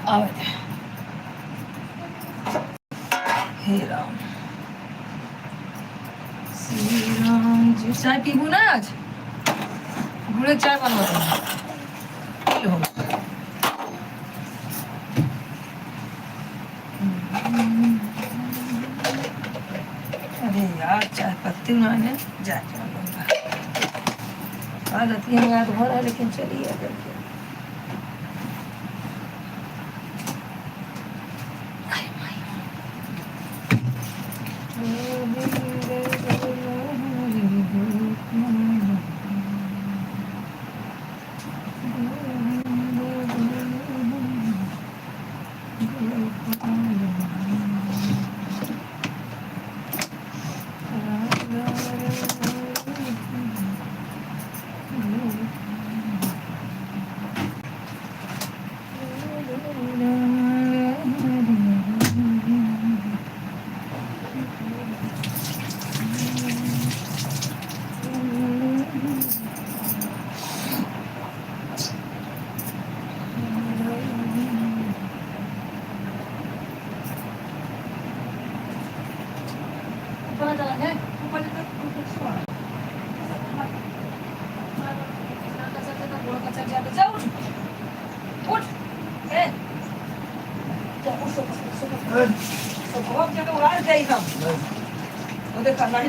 આવે હે રામ શ્રી રામજી ચાય પીવું ના આજ ઘોડે ચાય बनवा लो अरे यार चाय पत्ती मैंने जाके आदत ये याद हो रहा है लेकिन चलिए करके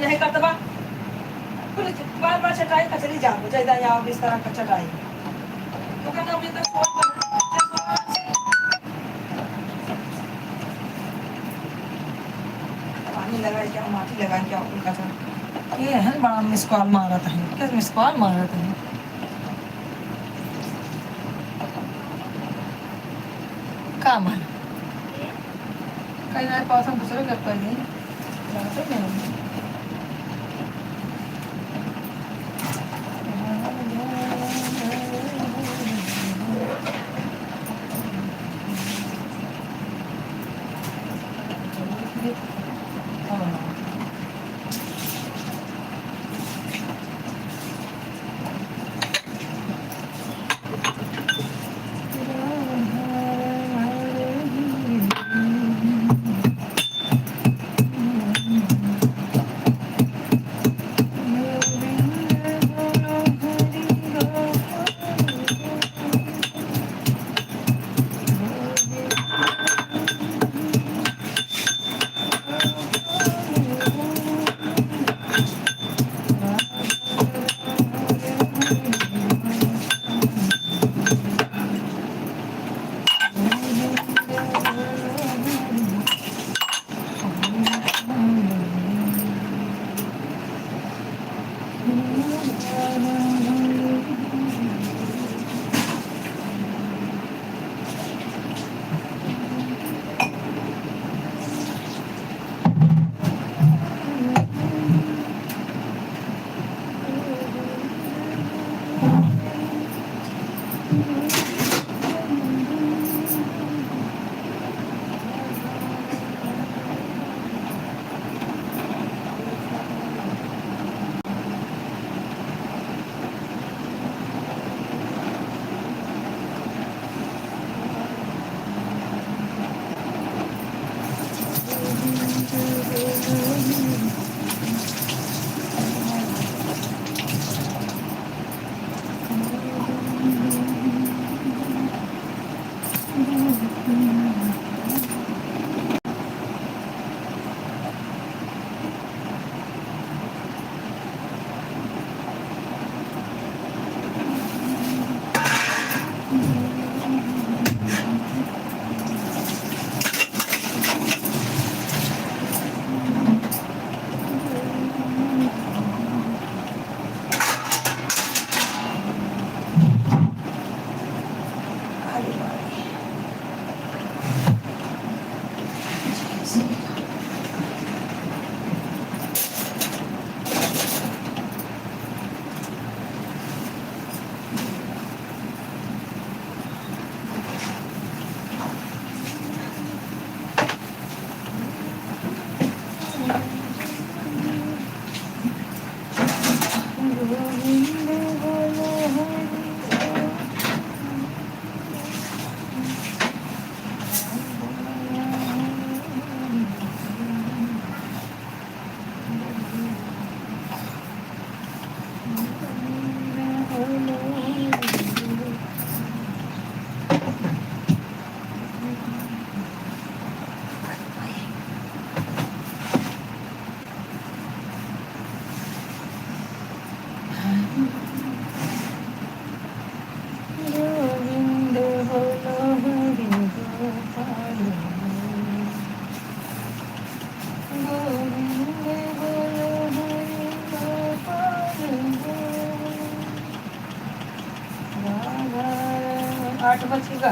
नहीं करता बार बार चटाई कचरी जाओ जैदा यहाँ इस तरह का चटाई तो कहना अभी तक पानी लगाए क्या माटी लगाए क्या उनका ये है बड़ा मिस कॉल मारा था क्या मिस कॉल मारा था काम है कहीं ना पास हम दूसरे कर पाएंगे 8 बजेगा।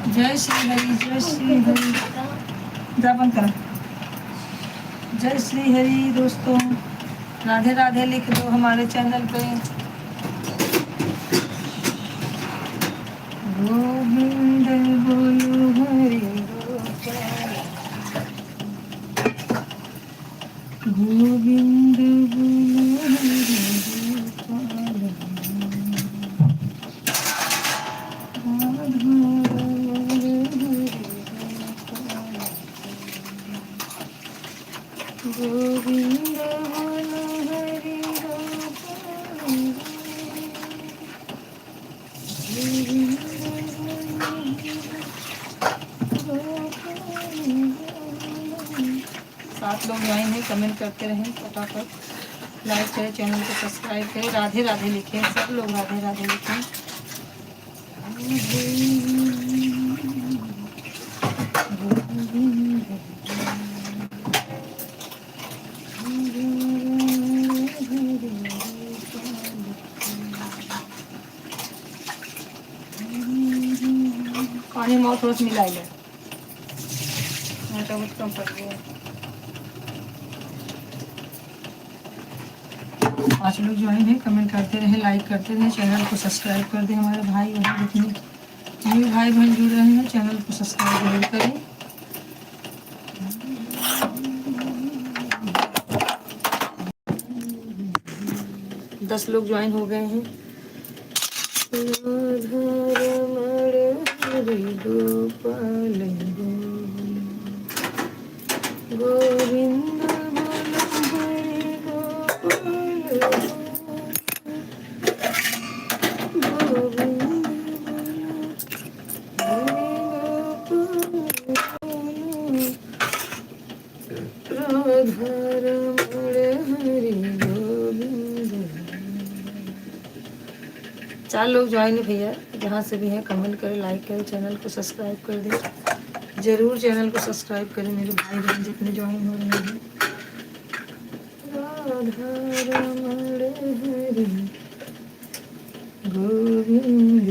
जय श्री हरि, जय श्री हरि। जा बंद करा। जय श्री हरि दोस्तों, राधे राधे लिख दो हमारे चैनल पे। गोविंद बोलो हरि गोविंद बोलो गोविंद बोलो हरि सात लोग ज्वाइन है, कमेंट करते रहें फटाफट, लाइक करें, चैनल को सब्सक्राइब करें, राधे राधे लिखें, सब लोग राधे राधे लिखें। पानी माउथ वॉश मिलाइए, बहुत कम पड़ गया। 5 लोग ज्वाइन है, कमेंट करते रहे, लाइक करते रहे, चैनल को सब्सक्राइब कर दें। हमारे भाई बहन जितने न्यू भाई बहन जुड़ रहे हैं, चैनल को सब्सक्राइब जरूर करें। 10 लोग ज्वाइन हो गए हैं। गोपाल गोविंद चार लोग ज्वाइन है भैया, जहाँ से भी हैं कमेंट करें, लाइक करें, चैनल को सब्सक्राइब कर दें। जरूर चैनल को सब्सक्राइब करें मेरे भाई बहन जितने ज्वाइन हो रहे हैं। राधा रमण हरि गोविंद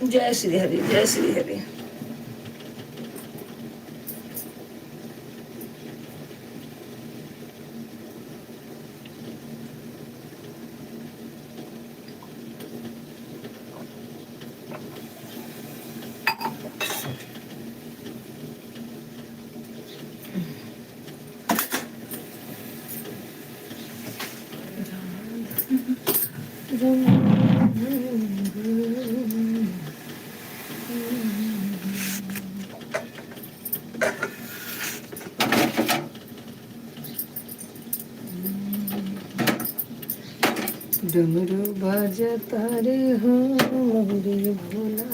जय श्री हरि, जय श्री हरि। डमरू बजता रे हो रे भोला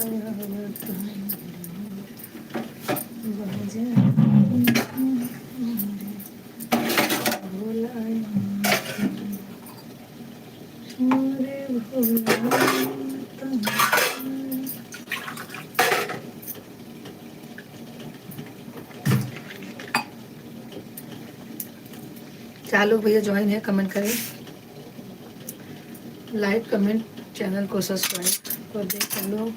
चालू भैया ज्वाइन है, कमेंट करें, लाइक कमेंट, चैनल को सब्सक्राइब कर दें सब लोग।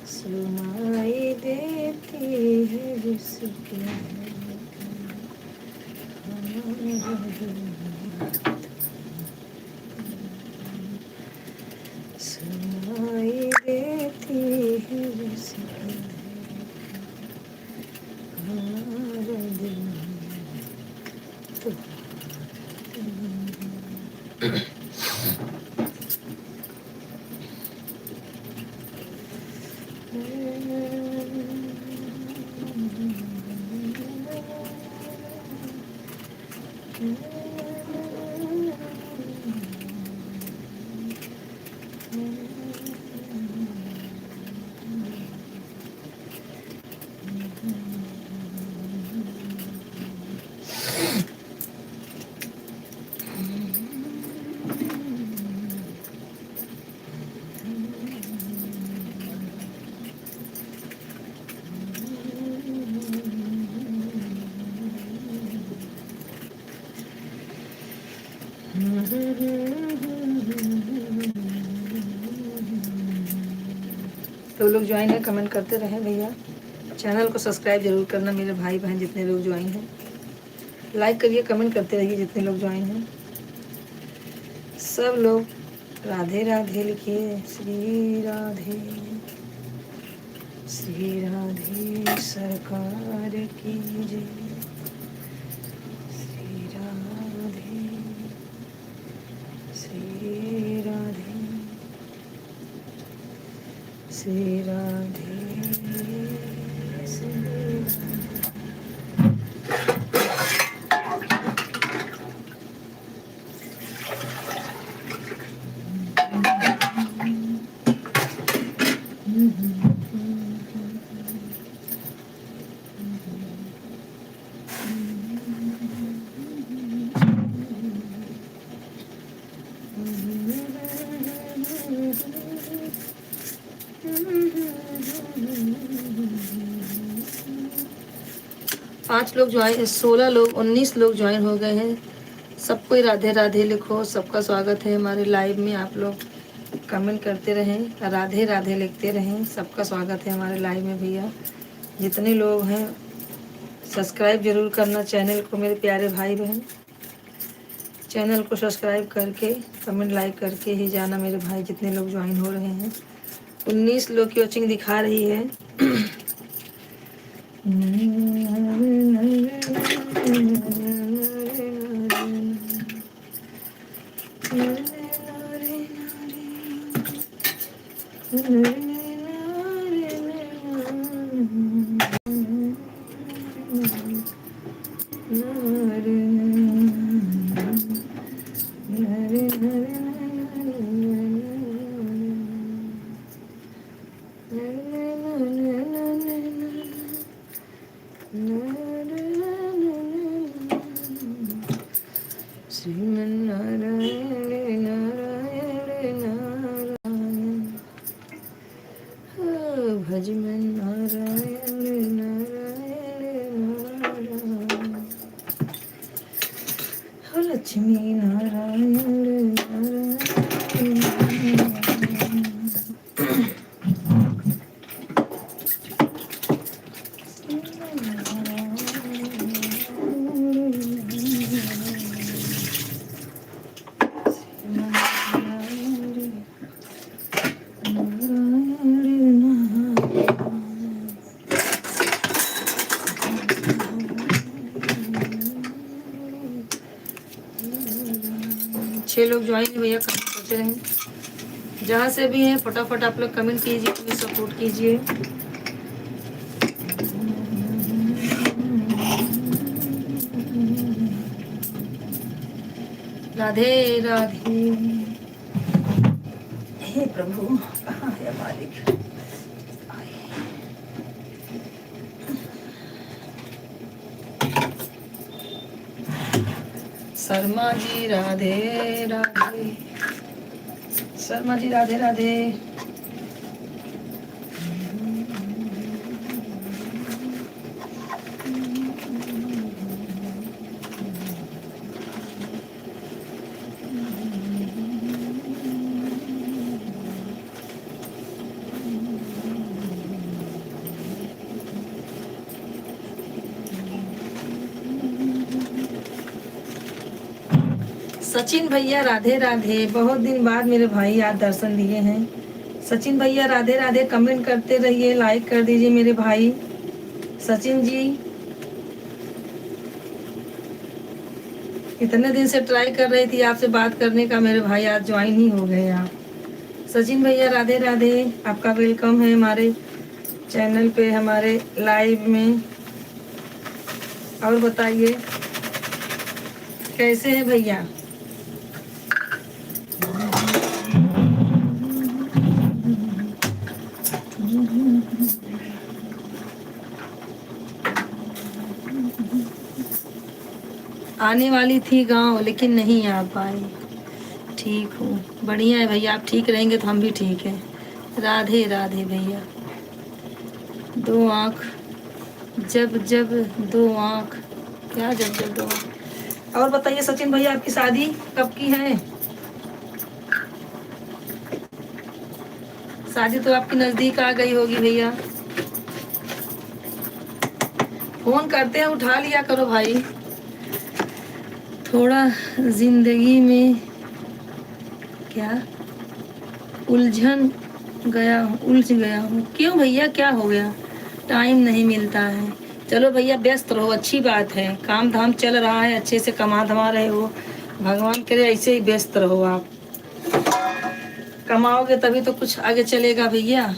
सुनाई देती है जिसके सुनाई देती है जिसके हमारा दिल तो तो लोग ज्वाइन है, कमेंट करते रहे भैया। चैनल को सब्सक्राइब जरूर करना मेरे भाई बहन जितने लोग ज्वाइन हैं। लाइक करिए, कमेंट करते रहिए जितने लोग ज्वाइन हैं। सब लोग राधे राधे लिखिए। श्री राधे सरकार की जय। श्री राधे श्री राधे श्री राधे श्री 5 लोग ज्वाइन, 16 लोग, 19 लोग ज्वाइन हो गए हैं। सबको राधे राधे लिखो। सबका स्वागत है हमारे लाइव में। आप लोग कमेंट करते रहें, राधे राधे लिखते रहें। सबका स्वागत है हमारे लाइव में भैया। जितने लोग हैं सब्सक्राइब जरूर करना चैनल को मेरे प्यारे भाई बहन। चैनल को सब्सक्राइब करके कमेंट लाइक करके ही जाना मेरे भाई, जितने लोग ज्वाइन हो रहे हैं। 19 लोग की वॉचिंग दिखा रही है। भज में नारायण नारायण नारायण, हो लक्ष्मी नारायण नारायण। 6 लोग ज्वाइन है भैया, कमेंट करते रहें। जहाँ से भी हैं फटाफट आप लोग कमेंट कीजिए, मुझे सपोर्ट कीजिए। राधे राधे। हे प्रभु, कहाँ है मालिक? शर्मा जी राधे राधे, शर्मा जी राधे राधे। सचिन भैया राधे राधे, बहुत दिन बाद मेरे भाई आज दर्शन दिए हैं। सचिन भैया राधे राधे, कमेंट करते रहिए, लाइक कर दीजिए मेरे भाई। सचिन जी इतने दिन से ट्राई कर रही थी आपसे बात करने का, मेरे भाई आज ज्वाइन ही हो गए आप। सचिन भैया राधे राधे, आपका वेलकम है हमारे चैनल पे, हमारे लाइव में। और बताइए कैसे हैं भैया? आने वाली थी गांव लेकिन नहीं आ पाई। ठीक हूँ, बढ़िया है भैया, आप ठीक रहेंगे तो हम भी ठीक हैं। राधे राधे भैया। 2 आँख जब जब 2 आँख, क्या जब जब 2 आँख। और बताइए सचिन भैया, आपकी शादी कब की है? शादी तो आपकी नजदीक आ गई होगी भैया। फोन करते हैं उठा लिया करो भाई। थोड़ा जिंदगी में क्या उलझ गया हूँ। क्यों भैया, क्या हो गया? टाइम नहीं मिलता है। चलो भैया व्यस्त रहो, अच्छी बात है, काम धाम चल रहा है, अच्छे से कमा धमा रहे हो। भगवान करे ऐसे ही व्यस्त रहो आप, कमाओगे तभी तो कुछ आगे चलेगा भैया।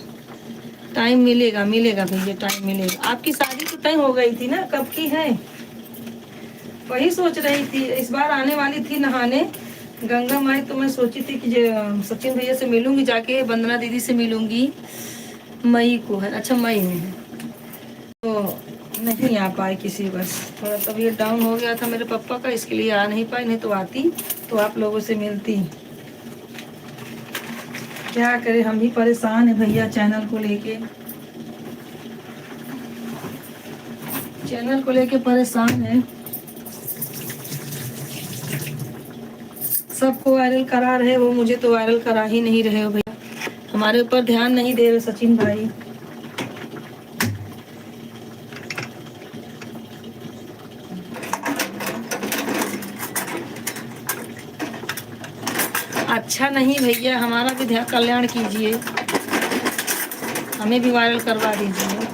टाइम मिलेगा मिलेगा भैया, टाइम मिलेगा। आपकी शादी तो तय हो गई थी ना, कब की है? वही सोच रही थी, इस बार आने वाली थी नहाने गंगा माई, तो मैं सोची थी कि सचिन भैया से मिलूंगी, जाके वंदना दीदी से मिलूंगी। मई को है, अच्छा मई में है, तो नहीं आ पाई किसी, बस थोड़ा तबीयत डाउन हो गया था मेरे पापा का, इसके लिए आ नहीं पाई, नहीं तो आती तो आप लोगों से मिलती। क्या करें, हम भी परेशान है भैया चैनल को लेके। चैनल को लेके परेशान है, सबको वायरल करा रहे हो, मुझे तो वायरल करा ही नहीं रहे हो भैया। हमारे ऊपर ध्यान नहीं दे रहे सचिन भाई। अच्छा नहीं भैया, हमारा भी ध्यान कल्याण कीजिए, हमें भी वायरल करवा दीजिए।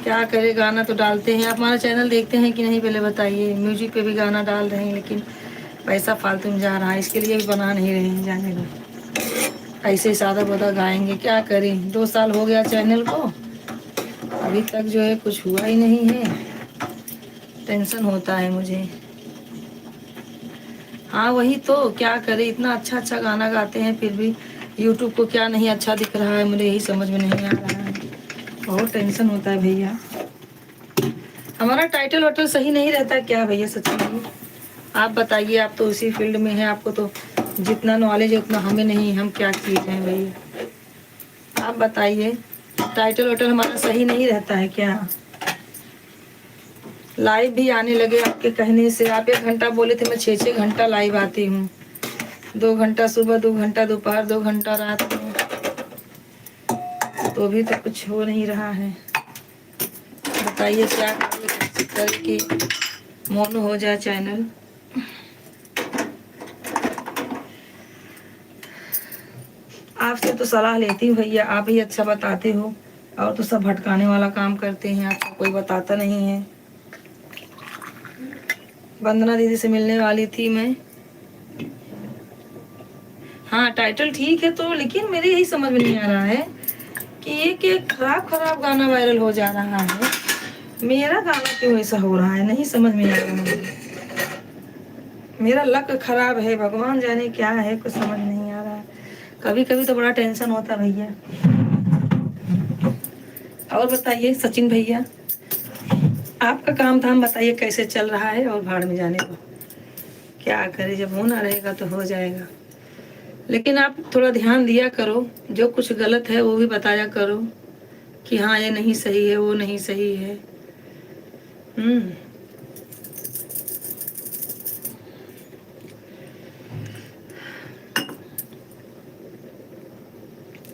क्या करे, गाना तो डालते हैं। आप हमारा चैनल देखते हैं कि नहीं पहले बताइए। म्यूजिक पे भी गाना डाल रहे हैं लेकिन पैसा फालतू में जा रहा है, इसके लिए भी बना नहीं रहे हैं। जाने दो, ऐसे सादा बोदा गाएंगे, क्या करें। 2 साल हो गया चैनल को, अभी तक जो है कुछ हुआ ही नहीं है। टेंशन होता है मुझे। हाँ वही तो, क्या करें, इतना अच्छा अच्छा गाना गाते हैं फिर भी यूट्यूब को क्या नहीं अच्छा दिख रहा है, मुझे यही समझ में नहीं आ रहा है। बहुत टेंशन होता है भैया। हमारा टाइटल वाइटल सही नहीं रहता क्या भैया सचिन जी? आप बताइए, आप तो उसी फील्ड में हैं, आपको तो जितना नॉलेज है उतना हमें नहीं। हम क्या चीज़ हैं भैया, आप बताइए। टाइटल वाइटल हमारा सही नहीं रहता है क्या? लाइव भी आने लगे आपके कहने से। आप 1 घंटा बोले थे, मैं 6-6 घंटा लाइव आती हूँ। 2 घंटा सुबह, 2 घंटा दोपहर, 2 घंटा रात में, तो भी तो कुछ हो नहीं रहा है। बताइए क्या करके मोनो हो जाए चैनल। आपसे तो सलाह लेती हूँ भैया, आप ही अच्छा बताते हो, और तो सब भटकाने वाला काम करते हैं, आपको कोई बताता नहीं है। वंदना दीदी से मिलने वाली थी मैं। हाँ टाइटल ठीक है तो, लेकिन मेरे यही समझ में नहीं आ रहा है कि एक खराब खराब गाना वायरल हो जा रहा है, मेरा गाना क्यों ऐसा हो रहा है, नहीं समझ में आ रहा है। मेरा लक खराब है, भगवान जाने क्या है, कुछ समझ नहीं आ रहा है। कभी कभी तो बड़ा टेंशन होता है भैया। और बताइए सचिन भैया, आपका काम धाम बताइए कैसे चल रहा है, और भाड़ में जाने को क्या करे, जब होना रहेगा तो हो जाएगा। लेकिन आप थोड़ा ध्यान दिया करो, जो कुछ गलत है वो भी बताया करो कि हाँ ये नहीं सही है, वो नहीं सही है।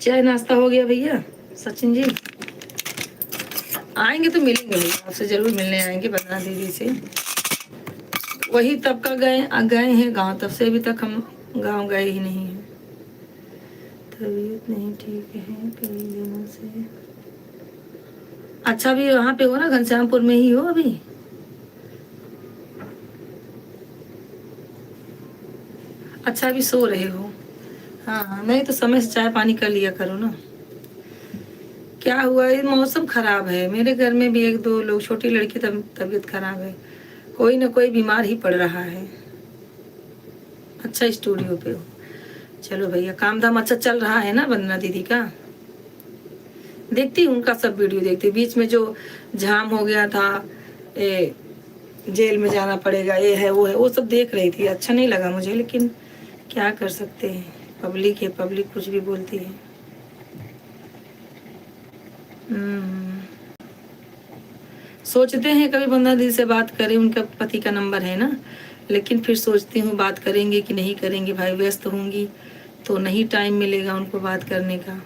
चाय नाश्ता हो गया भैया सचिन जी? आएंगे तो मिलेंगे भैया, आपसे जरूर मिलने आएंगे वंदना दीदी से। वही तब का गए गए हैं गांव, तब से अभी तक हम गांव गए ही नहीं हैं। तबीयत नहीं ठीक है कई दिनों से। अच्छा भी वहाँ पे हो ना, घनश्यामपुर में ही हो अभी? अच्छा अभी सो रहे हो? हाँ नहीं तो समय से चाय पानी कर लिया करो ना। क्या हुआ, ये मौसम खराब है, मेरे घर में भी 1-2 लोग, छोटी लड़की तबीयत खराब है, कोई ना कोई बीमार ही पड़ रहा है। अच्छा स्टूडियो पे हो, चलो भैया काम धाम अच्छा चल रहा है ना वंदना दीदी का? देखती हूँ उनका सब वीडियो देखती। बीच में जो जाम हो गया था, ए, जेल में जाना पड़ेगा, ये है वो है, वो सब देख रही थी, अच्छा नहीं लगा मुझे, लेकिन क्या कर सकते हैं, पब्लिक है, पब्लिक कुछ भी बोलती है। सोचते हैं कभी वंदना दीदी से बात करें, उनका पति का नंबर है ना, लेकिन फिर सोचती हूँ बात करेंगे कि नहीं करेंगे, भाई व्यस्त होंगी तो नहीं टाइम मिलेगा उनको बात करने का,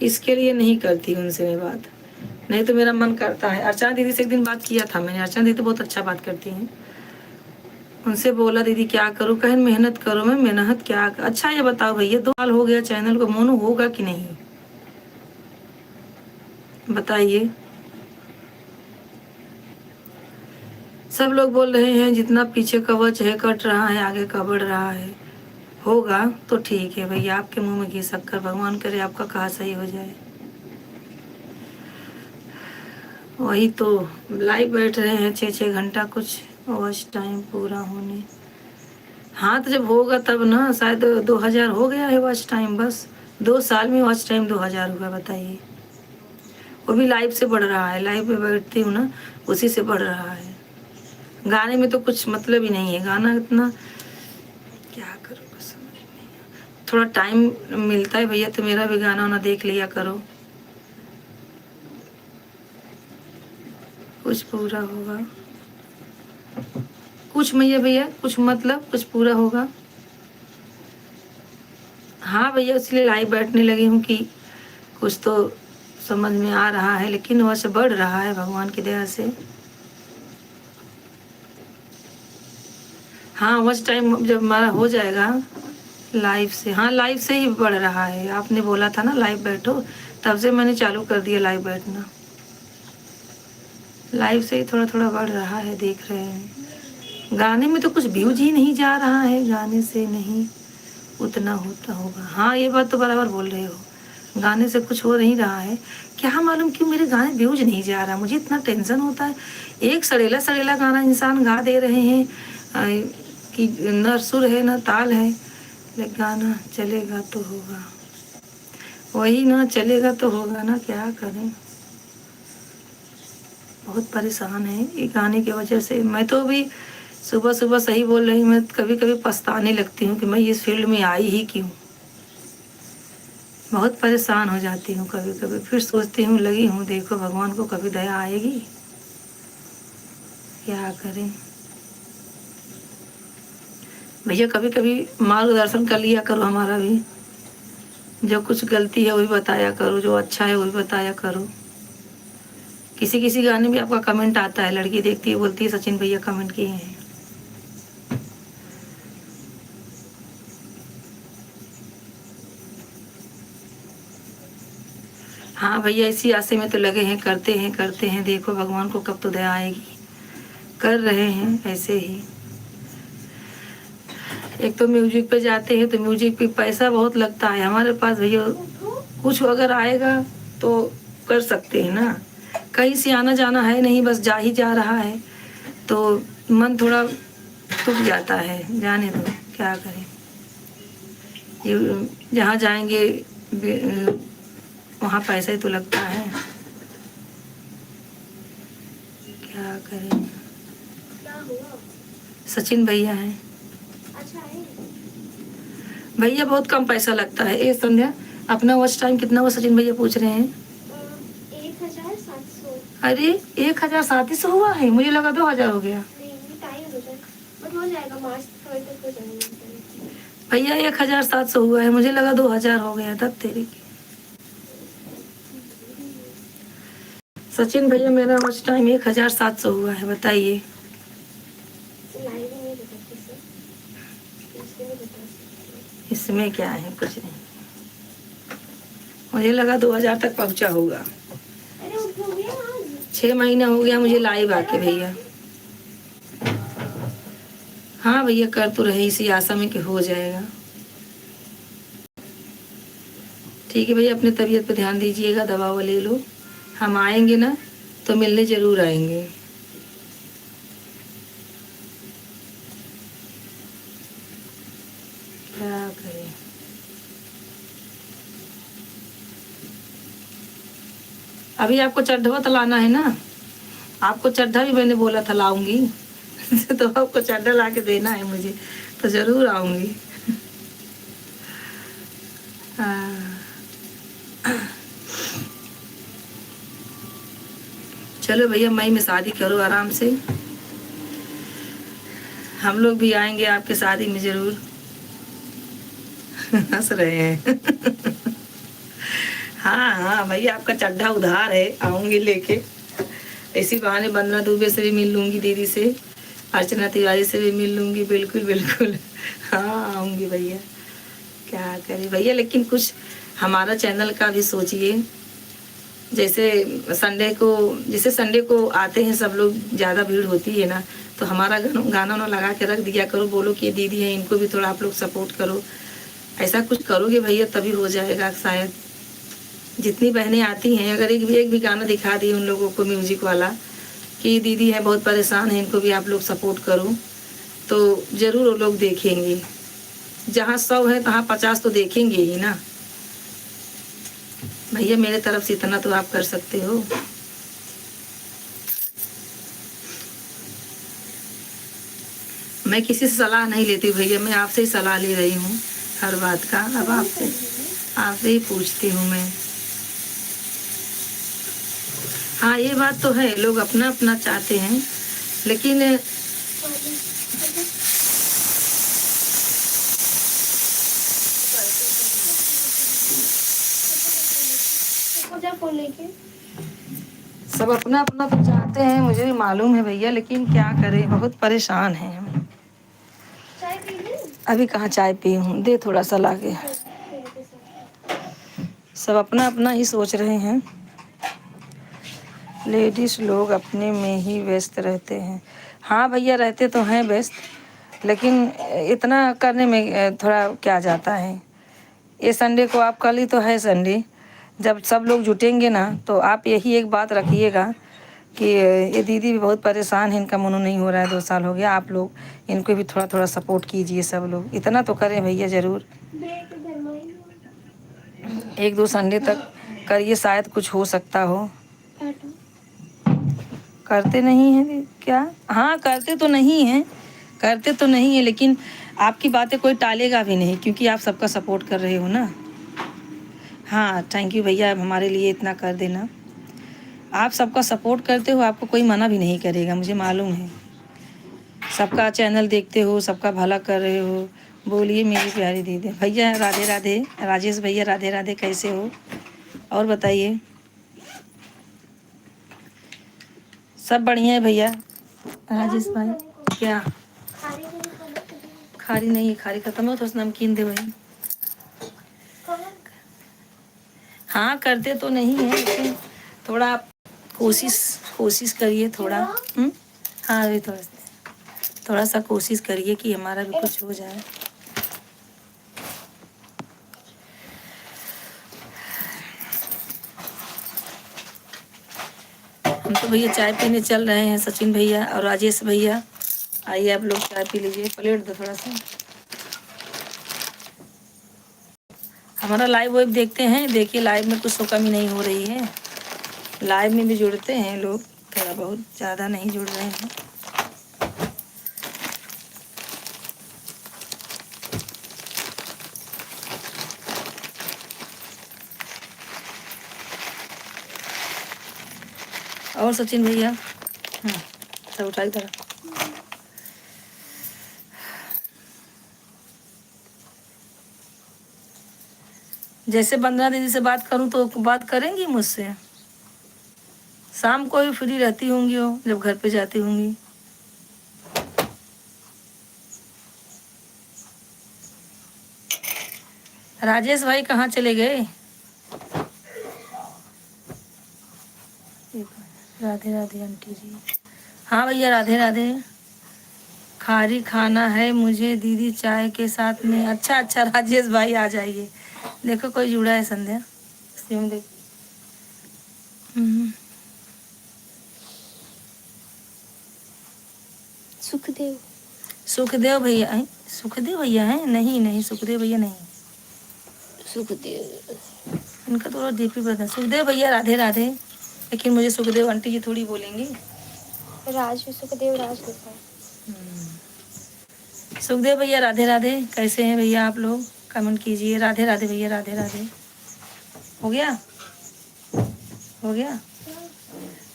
इसके लिए नहीं करती उनसे मैं बात। नहीं तो मेरा मन करता है। अर्चना दीदी से एक दिन बात किया था मैंने, अर्चना दीदी तो बहुत अच्छा बात करती हैं। उनसे बोला दीदी क्या करूँ, कहें मेहनत करो। मैं मेहनत क्या, अच्छा ये बताओ भैया 2 साल हो गया चैनल को, मोनू होगा कि नहीं बताइए। सब लोग बोल रहे हैं जितना पीछे कवच है कट रहा है, आगे का बढ़ रहा है। होगा तो ठीक है भैया, आपके मुंह में घी शक्कर, भगवान करे आपका कहा सही हो जाए। वही तो, लाइव बैठ रहे हैं 6-6 घंटा, कुछ वॉच टाइम पूरा होने। हाँ तो जब होगा तब ना, शायद 2000 हो गया है वॉच टाइम, बस 2 साल में वॉच टाइम 2000 हुआ, बताइए। वो भी लाइव से बढ़ रहा है, लाइव में बैठती हूँ ना, उसी से बढ़ रहा है। गाने में तो कुछ मतलब ही नहीं है, गाना इतना क्या करूँ बस। थोड़ा टाइम मिलता है भैया तो मेरा भी गाना वाना देख लिया करो। कुछ पूरा होगा, कुछ मैया भैया, कुछ मतलब कुछ पूरा होगा। हाँ भैया, इसलिए लाइव बैठने लगी हूँ कि कुछ तो समझ में आ रहा है, लेकिन वैसे बढ़ रहा है भगवान की दया से। हाँ वॉच टाइम जब हमारा हो जाएगा लाइव से, हाँ लाइव से ही बढ़ रहा है। आपने बोला था ना लाइव बैठो, तब से मैंने चालू कर दिया लाइव बैठना। लाइव से ही थोड़ा थोड़ा बढ़ रहा है, देख रहे हैं। गाने में तो कुछ व्यूज ही नहीं जा रहा है, गाने से नहीं उतना होता होगा। हाँ ये बात तो बराबर बोल रहे हो, गाने से कुछ हो नहीं रहा है। क्या मालूम क्यों मेरे गाने व्यूज नहीं जा रहा, मुझे इतना टेंशन होता है। एक सड़ेला सड़ेला गाना इंसान गा दे रहे हैं कि न सुर है न ताल है, लेकिन गाना चलेगा तो होगा, वही ना चलेगा तो होगा ना, क्या करें। बहुत परेशान है ये गाने की वजह से। मैं तो अभी सुबह सुबह सही बोल रही हूँ, मैं कभी कभी पछताने लगती हूँ कि मैं इस फील्ड में आई ही क्यों। बहुत परेशान हो जाती हूँ कभी कभी, फिर सोचती हूँ लगी हूँ, देखो भगवान को कभी दया आएगी, क्या करें। भैया कभी कभी मार्गदर्शन कर लिया करो हमारा भी, जो कुछ गलती है वही बताया करो, जो अच्छा है वही बताया करो। किसी किसी गाने में आपका कमेंट आता है, लड़की देखती है बोलती है सचिन भैया कमेंट किए हैं। हाँ भैया इसी आशे में तो लगे हैं, करते हैं, देखो भगवान को कब तो दया आएगी। कर रहे हैं ऐसे ही। एक तो म्यूजिक पे जाते हैं तो म्यूजिक पे पैसा बहुत लगता है हमारे पास भैया, कुछ अगर आएगा तो कर सकते हैं ना। कहीं से आना जाना है नहीं, बस जा ही जा रहा है, तो मन थोड़ा टूट जाता है। जाने दो, क्या करें। ये जहाँ जाएंगे वहाँ पैसा ही तो लगता है, क्या करें। सचिन भैया हैं। अच्छा है भैया, बहुत कम पैसा लगता है। ए संध्या, अपना वॉच टाइम कितना हुआ सचिन भैया पूछ रहे हैं। 1700। अरे 1700 हुआ है, मुझे लगा 2000 हो गया। हो जाएगा, मार्च तक हो जाएगा भैया। 1700 हुआ है, मुझे लगा 2000 हो गया था। तेरी सचिन भैया, मेरा वॉच टाइम 1700 हुआ है, बताइए। इसमें क्या है, कुछ नहीं, मुझे लगा 2000 तक पहुंचा होगा। 6 महीना हो गया मुझे लाइव आके भैया। हाँ भैया कर तो रहे, इसी आशा में कि हो जाएगा। ठीक है भैया, अपने तबीयत पे ध्यान दीजिएगा, दवा ले लो। हम आएंगे ना तो मिलने जरूर आएंगे। क्या करें। अभी आपको चड्ढा तो लाना है ना, आपको चड्ढा भी मैंने बोला था लाऊंगी तो आपको चड्ढा ला के देना है मुझे, तो जरूर आऊंगी। चलो भैया, मई में शादी करो आराम से, हम लोग भी आएंगे आपके शादी में जरूर। हंस रहे हैं हाँ हाँ भैया, आपका चड्ढा उधार है, आऊंगी लेके। इसी बहाने वंदना दुबे से भी मिल लूंगी, दीदी से, अर्चना तिवारी से भी मिल लूंगी। बिल्कुल बिल्कुल हाँ आऊंगी भैया, क्या करें भैया। लेकिन कुछ हमारा चैनल का भी सोचिए। जैसे संडे को आते हैं सब लोग, ज़्यादा भीड़ होती है ना, तो हमारा गाना ना लगा के रख दिया करो, बोलो कि ये दीदी है, इनको भी थोड़ा आप लोग सपोर्ट करो। ऐसा कुछ करोगे भैया तभी हो जाएगा शायद। जितनी बहनें आती हैं, अगर एक भी गाना दिखा दिए उन लोगों को म्यूजिक वाला कि दीदी है बहुत परेशान है, इनको भी आप लोग सपोर्ट करो, तो ज़रूर वो लोग देखेंगे। जहाँ 100 है तहाँ 50 तो देखेंगे ही ना भैया। मेरे तरफ से इतना तो आप कर सकते हो। मैं किसी से सलाह नहीं लेती भैया, मैं आपसे ही सलाह ले रही हूँ हर बात का। अब आपसे ही पूछती हूँ मैं। हाँ ये बात तो है, लोग अपना अपना चाहते हैं, लेकिन सब अपना अपना तो चाहते हैं, मुझे भी मालूम है भैया, लेकिन क्या करें, बहुत परेशान हैं हम। अभी कहाँ चाय पी हूँ, दे थोड़ा सा लाके। सब अपना अपना ही सोच रहे हैं, लेडीज लोग अपने में ही व्यस्त रहते हैं। हाँ भैया रहते तो हैं व्यस्त, लेकिन इतना करने में थोड़ा क्या जाता है। ये संडे को आप, कल ही तो है संडे, जब सब लोग जुटेंगे ना, तो आप यही एक बात रखिएगा कि ये दीदी भी बहुत परेशान है, इनका मनो नहीं हो रहा है, 2 साल हो गया, आप लोग इनको भी थोड़ा थोड़ा सपोर्ट कीजिए, सब लोग इतना तो करें भैया ज़रूर। 1-2 संडे तक करिए, शायद कुछ हो सकता हो। करते नहीं हैं क्या? हाँ करते तो नहीं हैं, करते तो नहीं है, लेकिन आपकी बातें कोई टालेगा भी नहीं, क्योंकि आप सबका सपोर्ट कर रहे हो ना। हाँ थैंक यू भैया, हमारे लिए इतना कर देना। आप सबका सपोर्ट करते हो, आपको कोई मना भी नहीं करेगा, मुझे मालूम है। सबका चैनल देखते हो, सबका भला कर रहे हो। बोलिए मेरी प्यारी दीदी। भैया राधे राधे, राजेश भैया राधे राधे, कैसे हो और बताइए? सब बढ़िया है भैया। राजेश भाई क्या? खारी नहीं है, खारी खत्म हो तो नमकीन दे भाई। हाँ करते तो नहीं है, लेकिन थोड़ा आप कोशिश कोशिश करिए थोड़ा। हाँ अभी थोड़ा सा कोशिश करिए कि हमारा भी कुछ हो जाए। हम तो भैया चाय पीने चल रहे हैं, सचिन भैया और राजेश भैया। आइए आप लोग चाय पी लीजिए, प्लेट दो थोड़ा सा। हमारा लाइव वेब देखते हैं, देखिए लाइव में कुछ तो कमी नहीं हो रही है। लाइव में भी जुड़ते हैं लोग, थोड़ा बहुत, ज़्यादा नहीं जुड़ रहे हैं। और सचिन भैया सब उठाई तरह। जैसे वंदना दीदी से बात करूं तो बात करेंगी मुझसे? शाम को ही फ्री रहती होंगी वो, जब घर पे जाती होंगी। राजेश भाई कहाँ चले गए? राधे राधे आंटी जी। हाँ भैया राधे राधे। खारी खाना है मुझे दीदी चाय के साथ में। अच्छा अच्छा राजेश भाई आ जाइए। देखो कोई जुड़ा है संध्या, इसलिए हम देख। सुखदेव, सुखदेव भैया हैं? सुखदेव भैया हैं? नहीं नहीं सुखदेव भैया नहीं, सुखदेव इनका थोड़ा डीपी बता। सुखदेव भैया राधे राधे, लेकिन मुझे सुखदेव आंटी जी थोड़ी बोलेंगी। राज सुखदेव राज लिखा है। सुखदेव भैया राधे राधे, कैसे हैं भैया आप लोग? कमेंट कीजिए। राधे राधे भैया राधे राधे। हो गया, हो गया।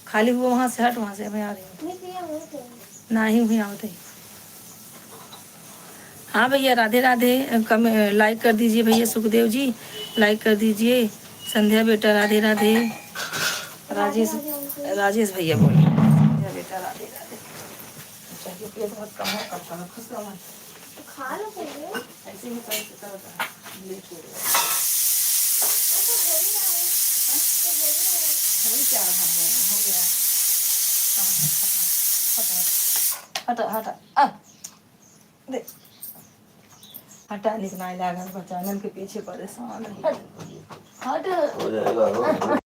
खाली वो वहाँ से हट, वहाँ से मैं आ रही हूँ। ना ही हुई आवते। हाँ भैया राधे राधे, कम लाइक कर दीजिए भैया, सुखदेव जी लाइक कर दीजिए। संध्या बेटा राधे राधे। राजेश, राजेश भैया बोले संध्या बेटा राधे राधे। चाहिए पेट बहुत कम हो, कब कम खुश कम है तो खा लो पहले, ऐसे ही कर सकता है। लेट हो गया हो क्या रहा है, हो गया। हटा हटा आ दे, हटा लिखना है लागल बच्चा नल के पीछे परेशान है। हट हो जाएगा।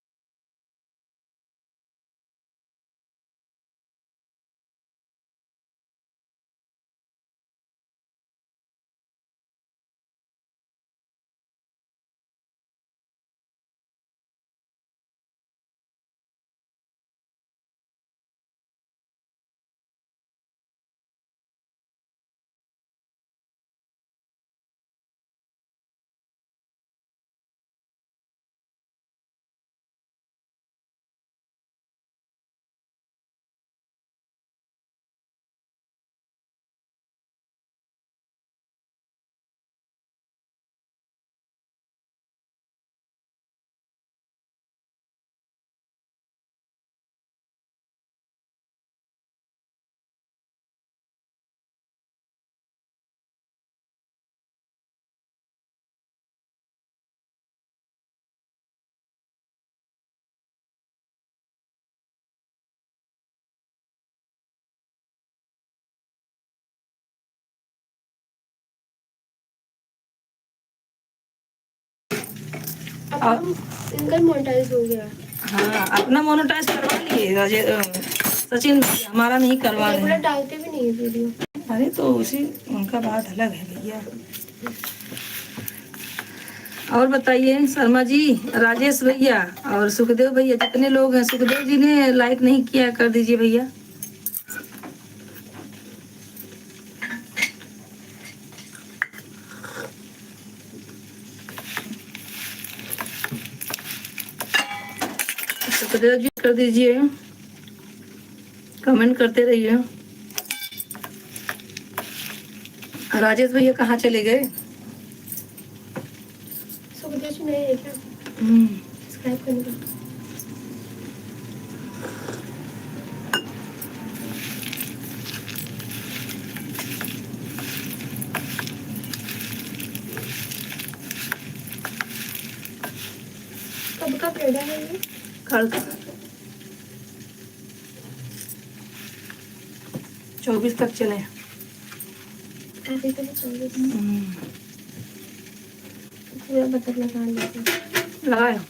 अपना इनका मोनेटाइज हो गया। हाँ, अपना मोनेटाइज करवा लिए सचिन भैया, हमारा नहीं करवा रहे रेगुलर हैं। डालते भी नहीं है वीडियो। अरे तो उसी उनका बात अलग है भैया। और बताइए शर्मा जी, राजेश भैया और सुखदेव भैया, जितने लोग हैं, सुखदेव जी ने लाइक नहीं किया, कर दीजिए भैया। सुखदेव जी कर दीजिए, कमेंट करते रहिए। राजेश भैया कहाँ चले गए? सुखदेव जी नहीं है क्या सब्सक्राइब करने का? कब का पेड़ा है ये? कल 24 तक चले। अभी तो 24 पूरा बतख लगा लेते लगाया।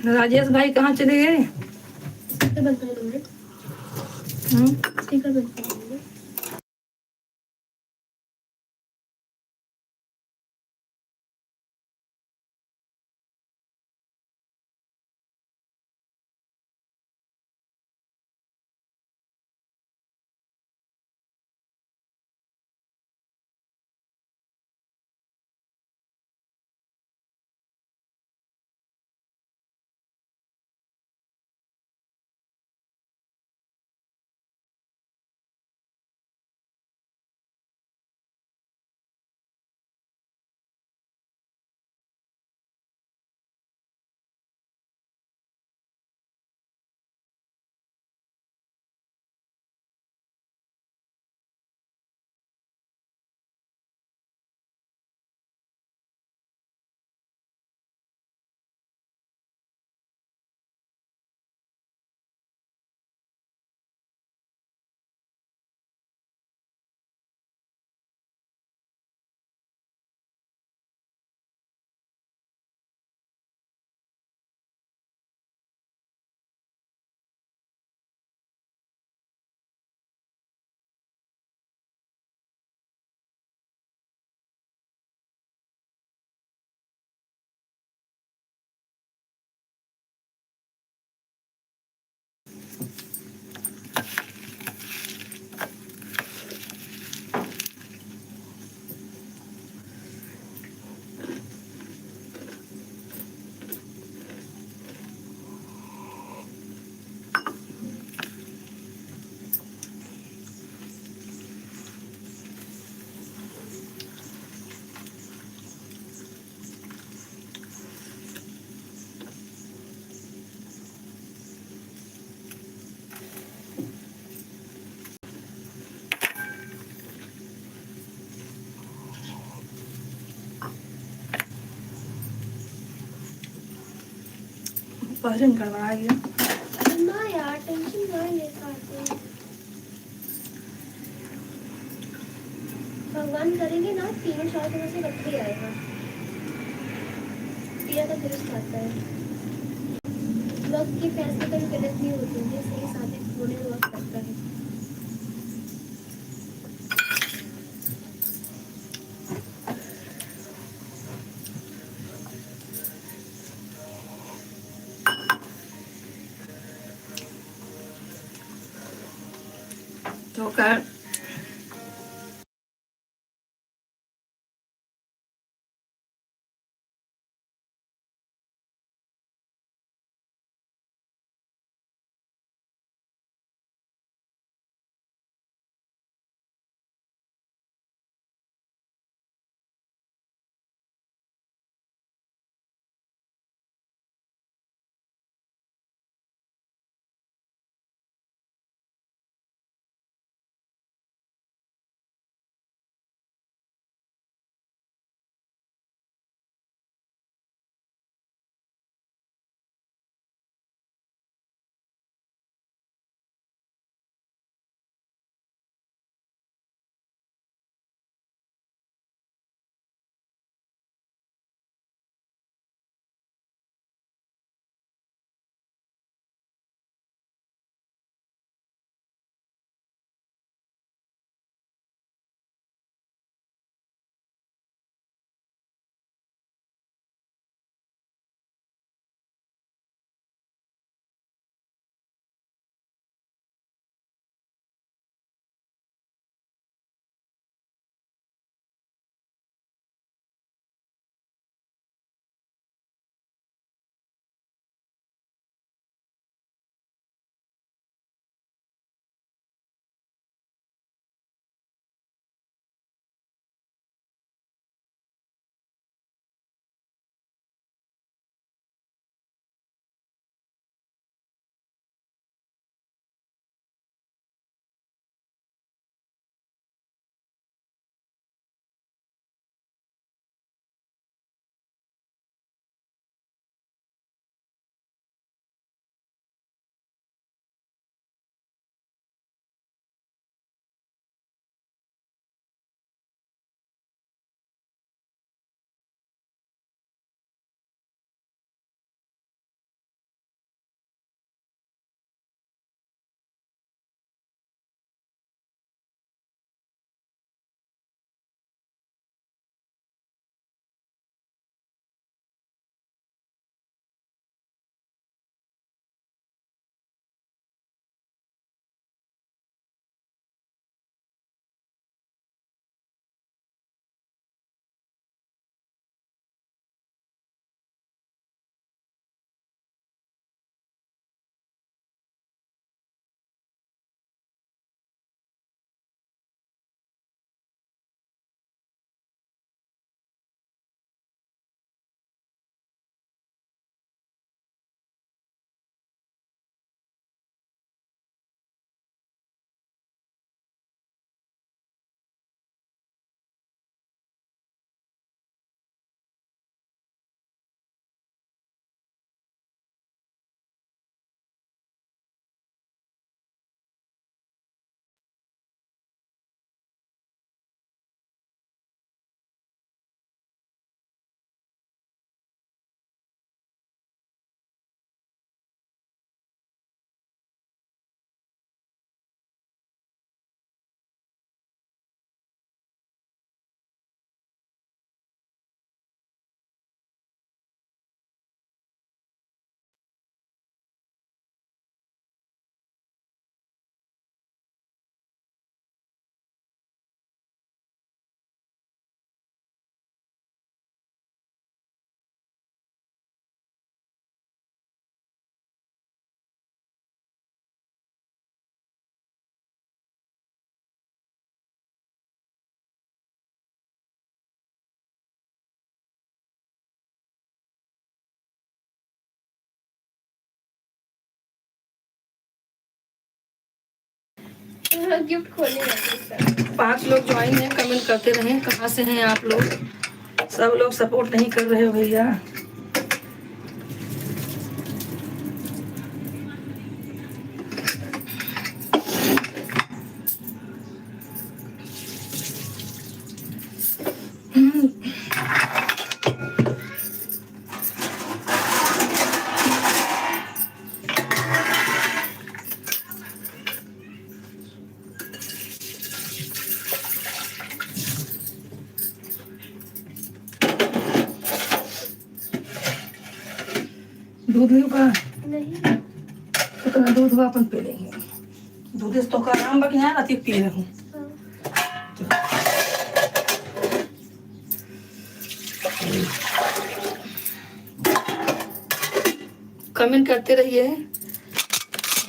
राजेश भाई कहाँ चले गए? स्पीकर बंद कर दोगे? स्पीकर बंद कर दोगे? भजन करवा गया। ना यार टेंशन ना ले पाते। भगवान करेंगे ना 3 साल में से इकट्ठे ही आएगा। पिया का दुरुस्त आता है। वक्त के फैसले कभी गलत नहीं होते हैं, सही साबित होने में वक्त लगता है। तो कर गिफ्ट खोलने जाते 5 लोग ज्वाइन हैं, कमेंट करते रहें कहाँ से हैं आप लोग। सब लोग सपोर्ट नहीं कर रहे हो भैया। दूध नहीं का नहीं। उतना दूध हुआ अपन पी लेंगे। दूध से तो का आराम बाकी यहाँ रात पी रहा हूँ। कमेंट करते रहिए,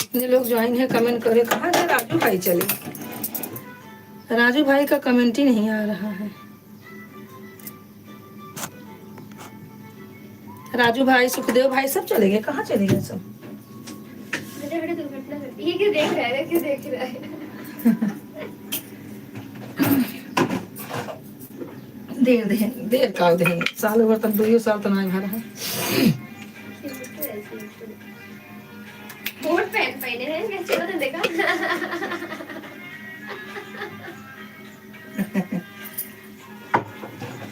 जितने लोग ज्वाइन है कमेंट करें। कहाँ गए राजू भाई? चले राजू भाई का कमेंट ही नहीं आ रहा है। राजू भाई, सुखदेव भाई सब चले गए। कहाँ चले गए सब? बड़े बड़े दुर्घटना घटी। ये क्यों देख रहा है? क्यों देख रहा है? देर का दें साल भर तक 2 साल तो नहीं भरा है। कोट पैंट पहने हैं क्या? चलो तो देखा।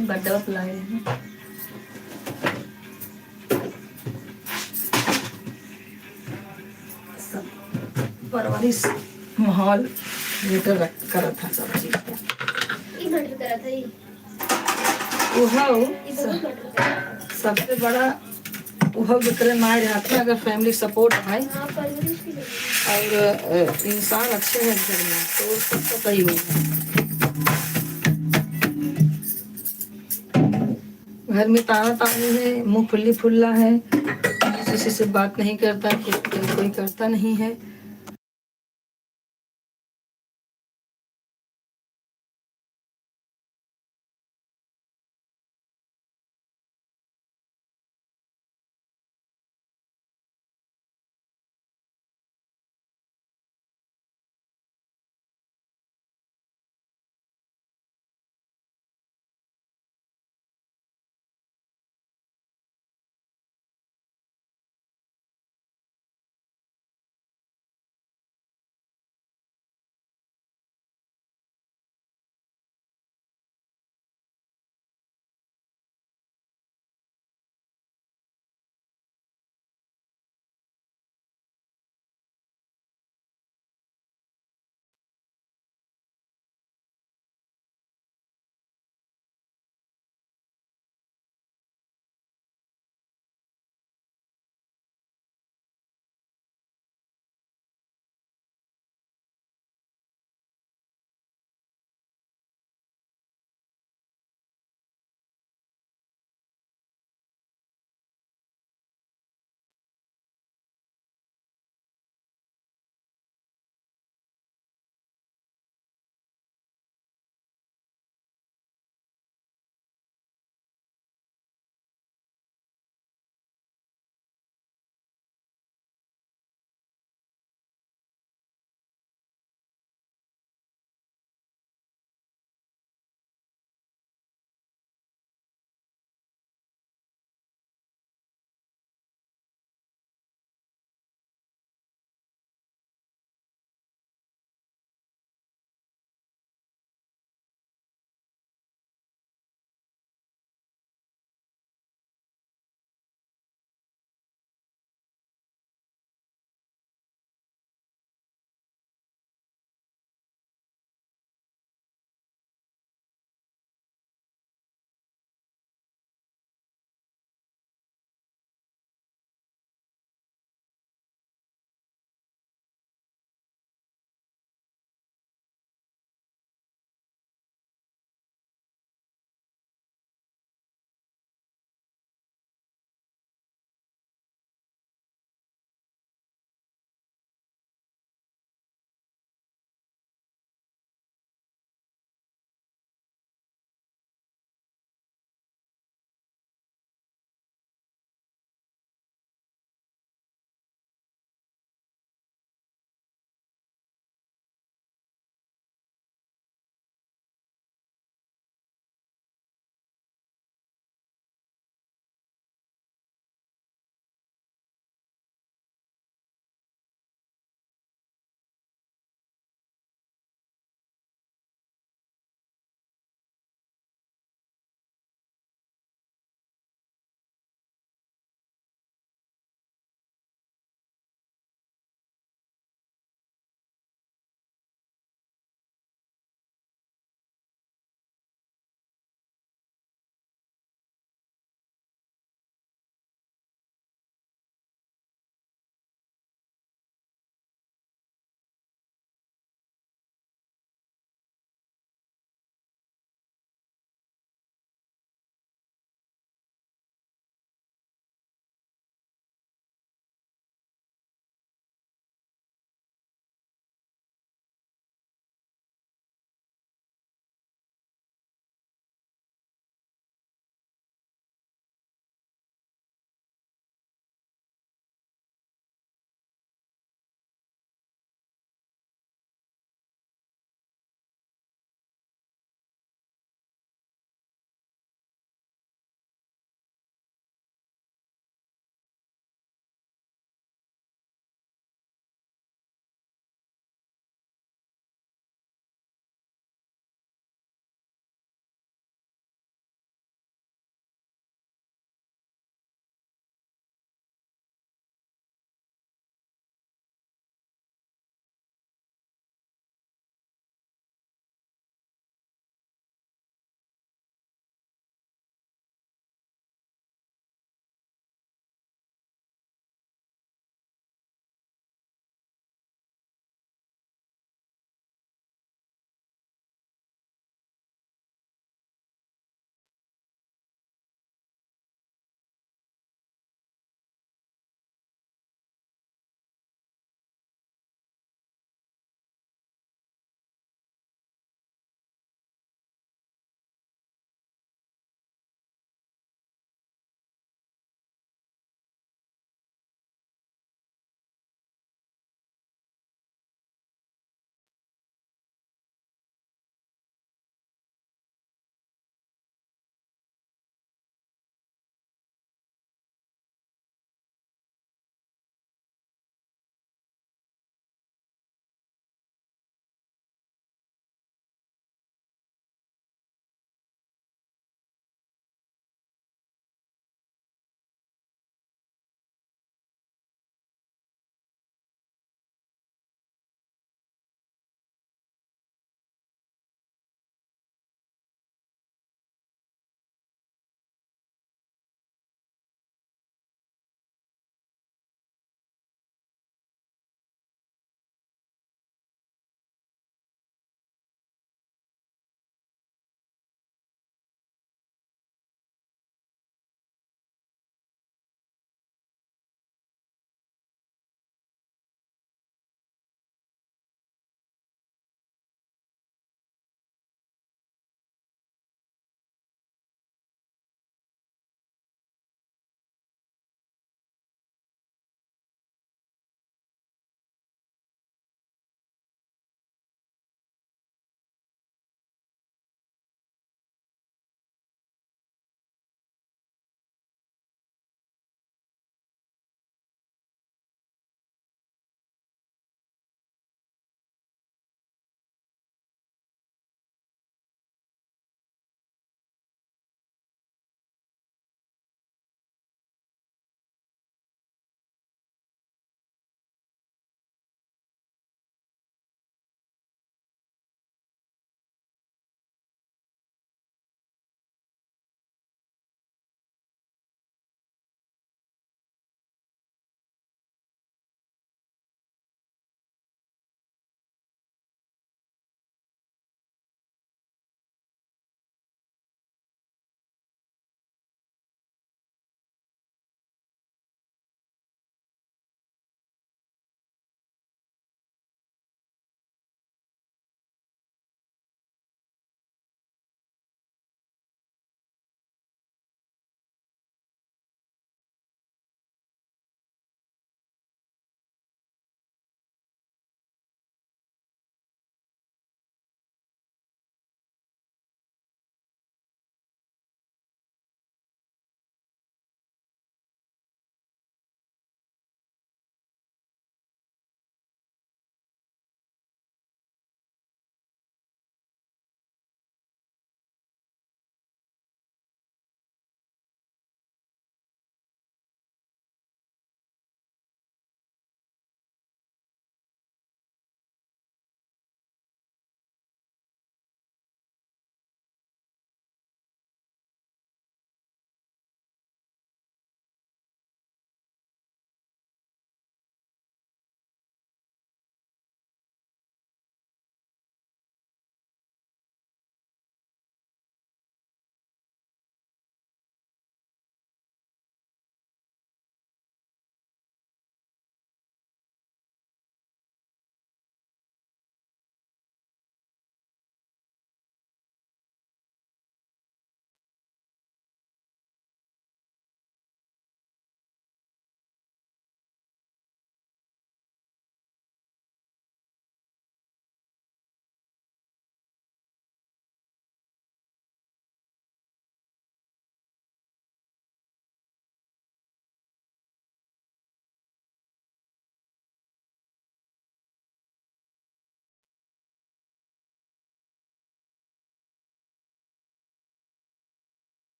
बर्फ लाए हैं। सब परवरिश माहौल लेकर करा था सब चीज। ये मटर करा था ये बहुत मटर करा। सबसे बड़ा वह विक्रम आए रहते हैं। अगर फैमिली सपोर्ट है हाँ, परवरिश की जरूरत और इंसान अच्छे हैं घर में तो सबका सही होगा। घर में ताना तानी है, मुंह फुल्ली फुल्ला है, किसी से बात नहीं करता, कोई करता नहीं है।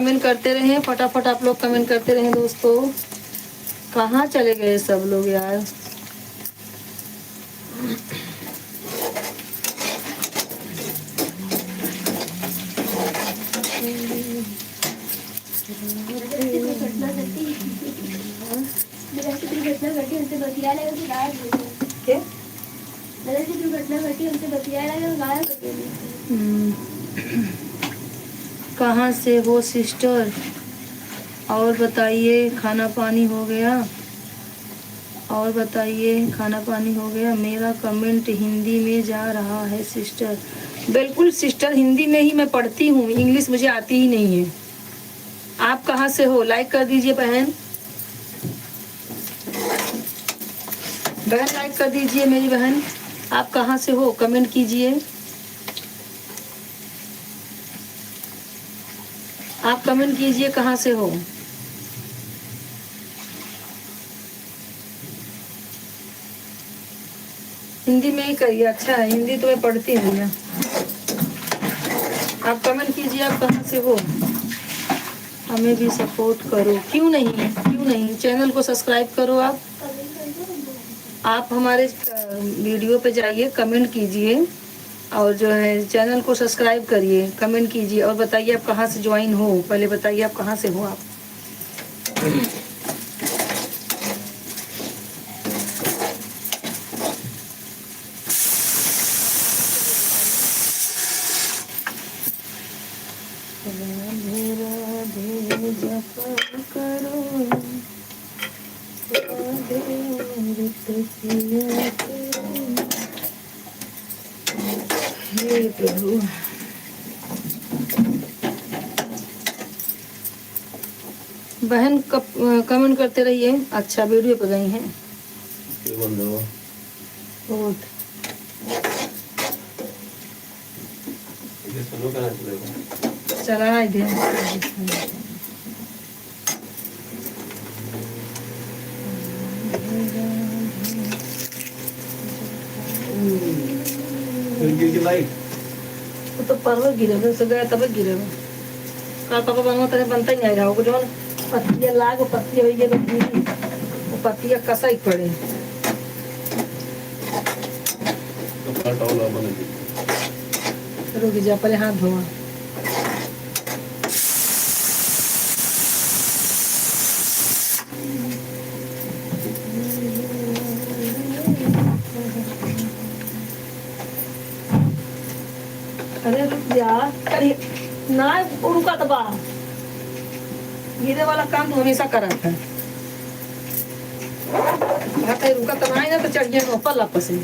कमेंट करते रहें, फटाफट आप लोग कमेंट करते रहें दोस्तों। कहाँ चले गए सब लोग यार। दुर्घटना घटी, दुर्घटना घटी, उनसे बतिया लगा कि गायब हो गए। क्या दादा की दुर्घटना घटी, उनसे बतिया लगा गायब हो गए। कहाँ से हो सिस्टर, और बताइए खाना पानी हो गया, और बताइए खाना पानी हो गया। मेरा कमेंट हिंदी में जा रहा है सिस्टर। बिल्कुल सिस्टर, हिंदी में ही मैं पढ़ती हूँ, इंग्लिश मुझे आती ही नहीं है। आप कहाँ से हो, लाइक कर दीजिए बहन। बहन लाइक कर दीजिए मेरी बहन। आप कहाँ से हो कमेंट कीजिए। आप कमेंट कीजिए कहाँ से हो। हिंदी में ही करिए, अच्छा है, हिंदी तो मैं पढ़ती हूँ ना। आप कमेंट कीजिए आप कहाँ से हो। हमें भी सपोर्ट करो, क्यों नहीं, क्यों नहीं, चैनल को सब्सक्राइब करो। आप हमारे वीडियो पे जाइए, कमेंट कीजिए, और जो है चैनल को सब्सक्राइब करिए, कमेंट कीजिए, और बताइए आप कहाँ से ज्वाइन हो। पहले बताइए आप कहाँ से हो आप। राधे राधे जपा करो, राधे अमृत पिया करो। हे प्रभु, बहन कमेंट करते रहिए। अच्छा वीडियो पे गई हैं बहुत। चला इधर। वो तो परवा गिरे से गया तब गिरे का पापा बनवा तने बनता ही नहीं रहा वो जो पत्तियां लाग पत्तियां हो गई, वो पत्तियां कसा ही पड़े। रुक जा पहले हाथ धोआ। अरे रुक जा, अरे ना रुका दबा, गिरे वाला काम तो हमेशा करा था। रुका तो ना तो चढ़ गया ऊपर लापस से।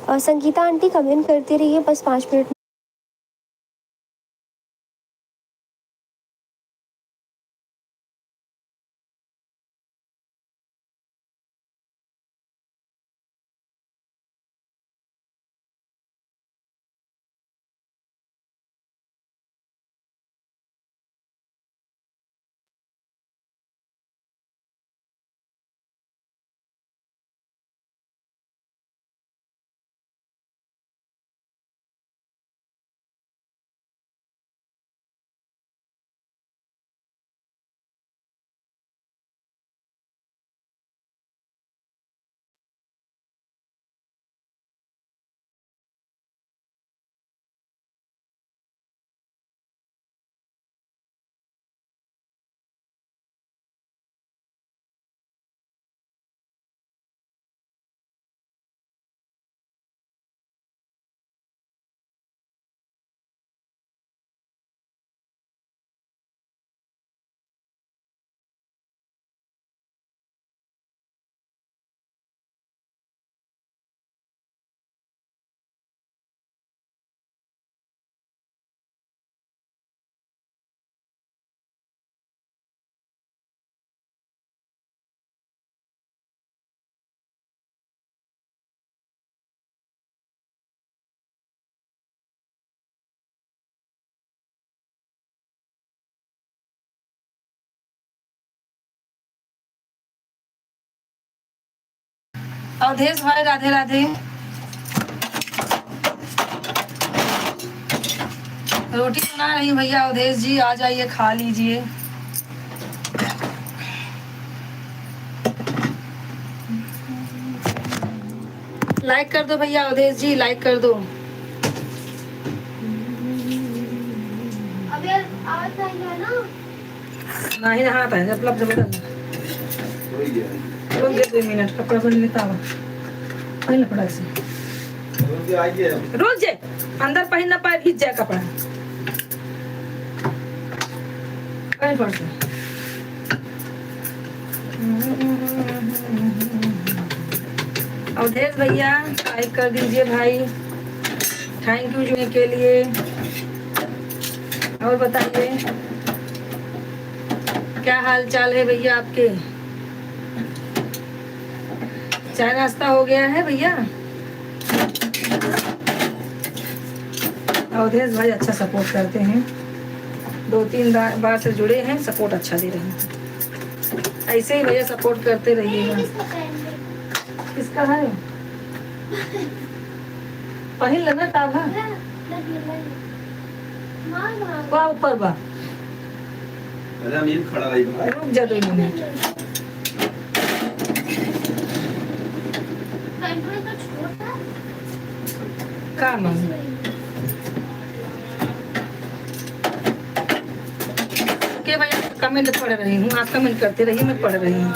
और संगीता आंटी कमेंट करती रहिए, बस 5 मिनट अवधेश भाई राधे राधे। रोटी बना रही हूँ भैया। अवधेश जी आ जाइए, खा लीजिए। लाइक कर दो भैया, अवधेश जी लाइक कर दो। अभी आवाज आई है ना? नहीं नहा पाएंगे उपलब्ध बदल। रुक गया 2 मिनट, कपड़ा बदल लेता हूँ। पहन ले पड़ा से। रुक जाए, अंदर पहन ना पाए, भीज जाए कपड़ा। कहीं पड़ से। अवधेश भैया लाइक कर दीजिए भाई, थैंक यू जुड़ने के लिए। और बताइए क्या हाल चाल है भैया आपके? चाय नाश्ता हो गया है भैया? अवधेश भाई अच्छा सपोर्ट करते हैं, 2-3 बार से जुड़े हैं, सपोर्ट अच्छा दे रहे हैं। ऐसे ही भैया सपोर्ट करते रहिएगा। किसका है? पहन लेना टाभा। वाह ऊपर बा। खड़ा रही भाई। रुक जा 2 मिनट। का मांग के भैया कमेंट पढ़ रही हूँ, आप कमेंट करते रहिए, मैं पढ़ रही हूँ।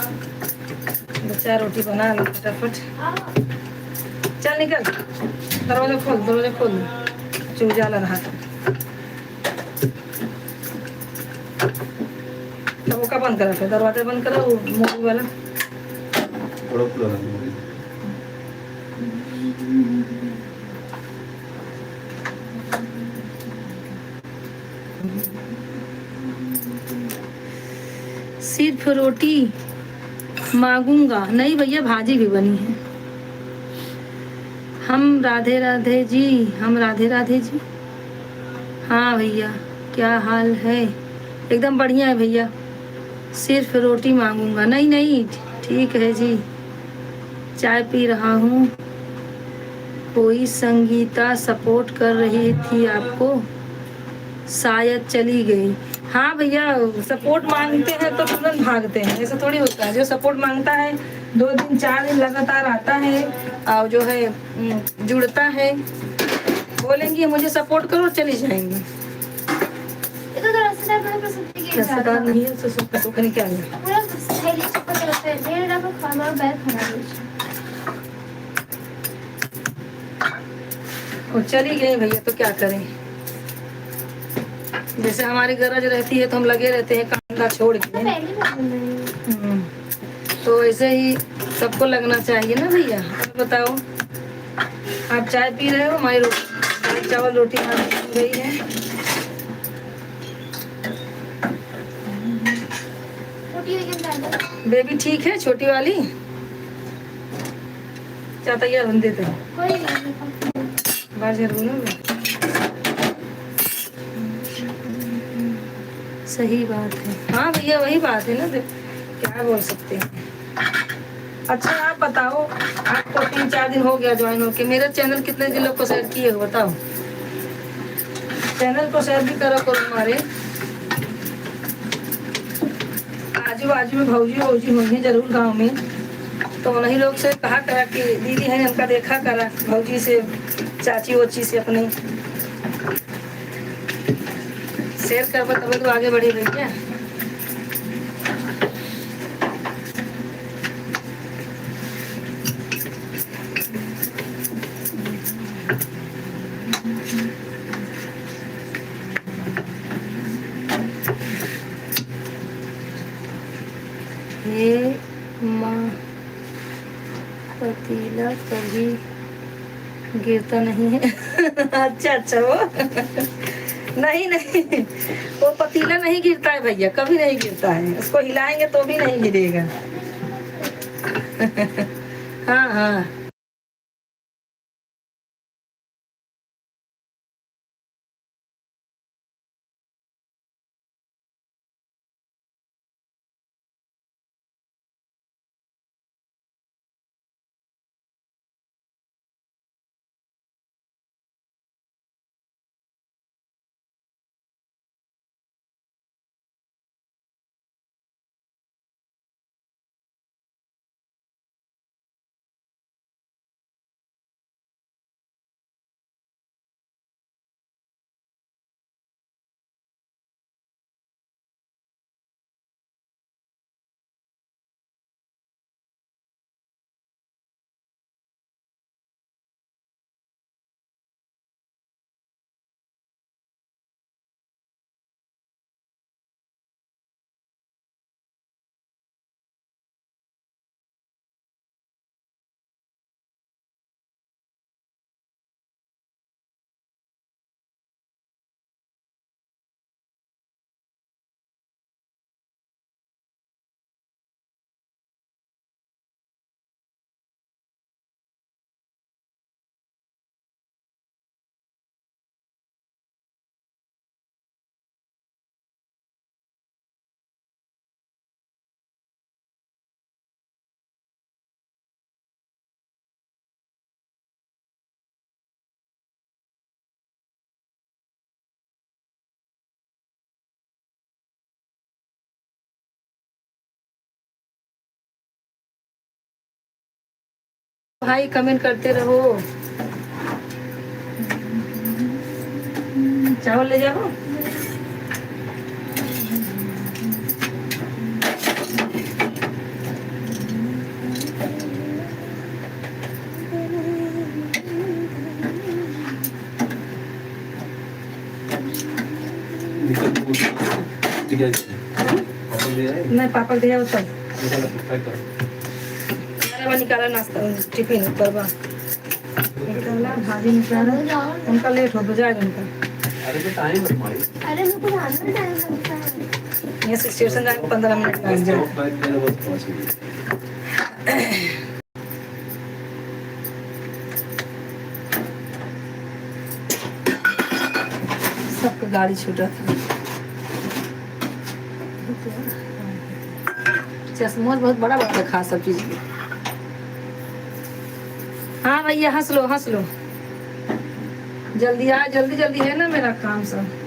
बच्चा रोटी बना लो फटाफट। चल निकल, दरवाजा खोल, दरवाजा खोल, चूजा लग रहा था। तो वो का बंद करा, फिर दरवाजा बंद करा, वो मूवी वाला। थोड़ा खुला रहा है। सिर्फ रोटी मांगूंगा, नहीं भैया भाजी भी बनी है। हम राधे राधे जी, हम राधे राधे जी। हाँ भैया क्या हाल है? एकदम बढ़िया है भैया। सिर्फ रोटी मांगूंगा, नहीं नहीं ठीक है जी। चाय पी रहा हूँ। कोई संगीता सपोर्ट कर रही थी आपको, शायद चली गई। हाँ भैया सपोर्ट मांगते हैं तो तुरंत भागते हैं, ऐसा थोड़ी होता है। जो सपोर्ट मांगता है 2 दिन 4 दिन लगातार आता है और जो है जुड़ता है, बोलेंगे मुझे सपोर्ट करो, चली जाएंगे। रसदार नहीं है, सुख नहीं क्या है। वो चली गई भैया तो क्या करें। जैसे हमारी गरज रहती है तो हम लगे रहते हैं कांधा छोड़ के। तो ऐसे ही सबको लगना चाहिए ना भैया। अब बताओ, आप चाय पी रहे हो, हमारी दाल चावल रोटी बन गई है। बेबी ठीक है छोटी वाली? क्या तैयार बन देते हैं सही बात है। हाँ भैया वही बात है ना, क्या बोल सकते हैं। अच्छा आप बताओ, आपको 3-4 दिन हो गया ज्वाइन होके, मेरा चैनल कितने दिन लोग को शेयर किए हो बताओ। चैनल को शेयर भी करो हमारे आजू बाजू में भौजी भौजी हुई है जरूर गांव में, तो उन्हीं लोग से कहा करा कि दीदी है उनका देखा करा, भौजी से चाची वोची से अपने शेयर कर तभी तो आगे बढ़े भैया। ये माँ पतीला कभी गिरता नहीं है। अच्छा अच्छा वो नहीं नहीं, वो पतीला नहीं गिरता है भैया, कभी नहीं गिरता है, उसको हिलाएंगे तो भी नहीं गिरेगा। हाँ हाँ भाई कमेंट करते रहो। चावल ले जाओ। ठीक है पापड़ ले आए नहीं पापड़ दिया वो सब निकाला पैक कर निकाला निकाला नाश्ता टिफिन ऊपर बा निकाला भाजी निकाला उनका लेट हो जाएगा उनका। अरे तो टाइम है हमारी अरे मेरे को आने में टाइम लगता है। यहाँ से स्टेशन जाके 15 मिनट लग जाए। पैक मेरे बस पहुंच गई सबका गाड़ी छूटा था। चश्मा बहुत बड़ा बड़ा रखा सब चीज की। हाँ भैया हंस लो हंस लो। जल्दी आ जल्दी जल्दी है ना मेरा काम सब।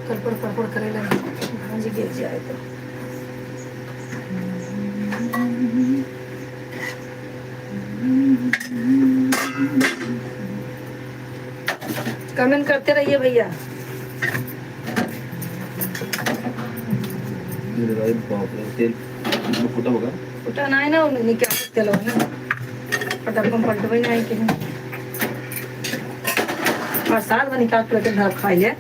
कड़पड़ कड़पड़ करे लगे भाजी गिर जाए तो। कमेंट करते रहिए भैया। मेरे भाई बाप रे तेल फुटा होगा फुटा ना है ना निकाल तेल ना पटकम पलटबे नहीं कि प्रसाद में निकाल के घर खाई ले।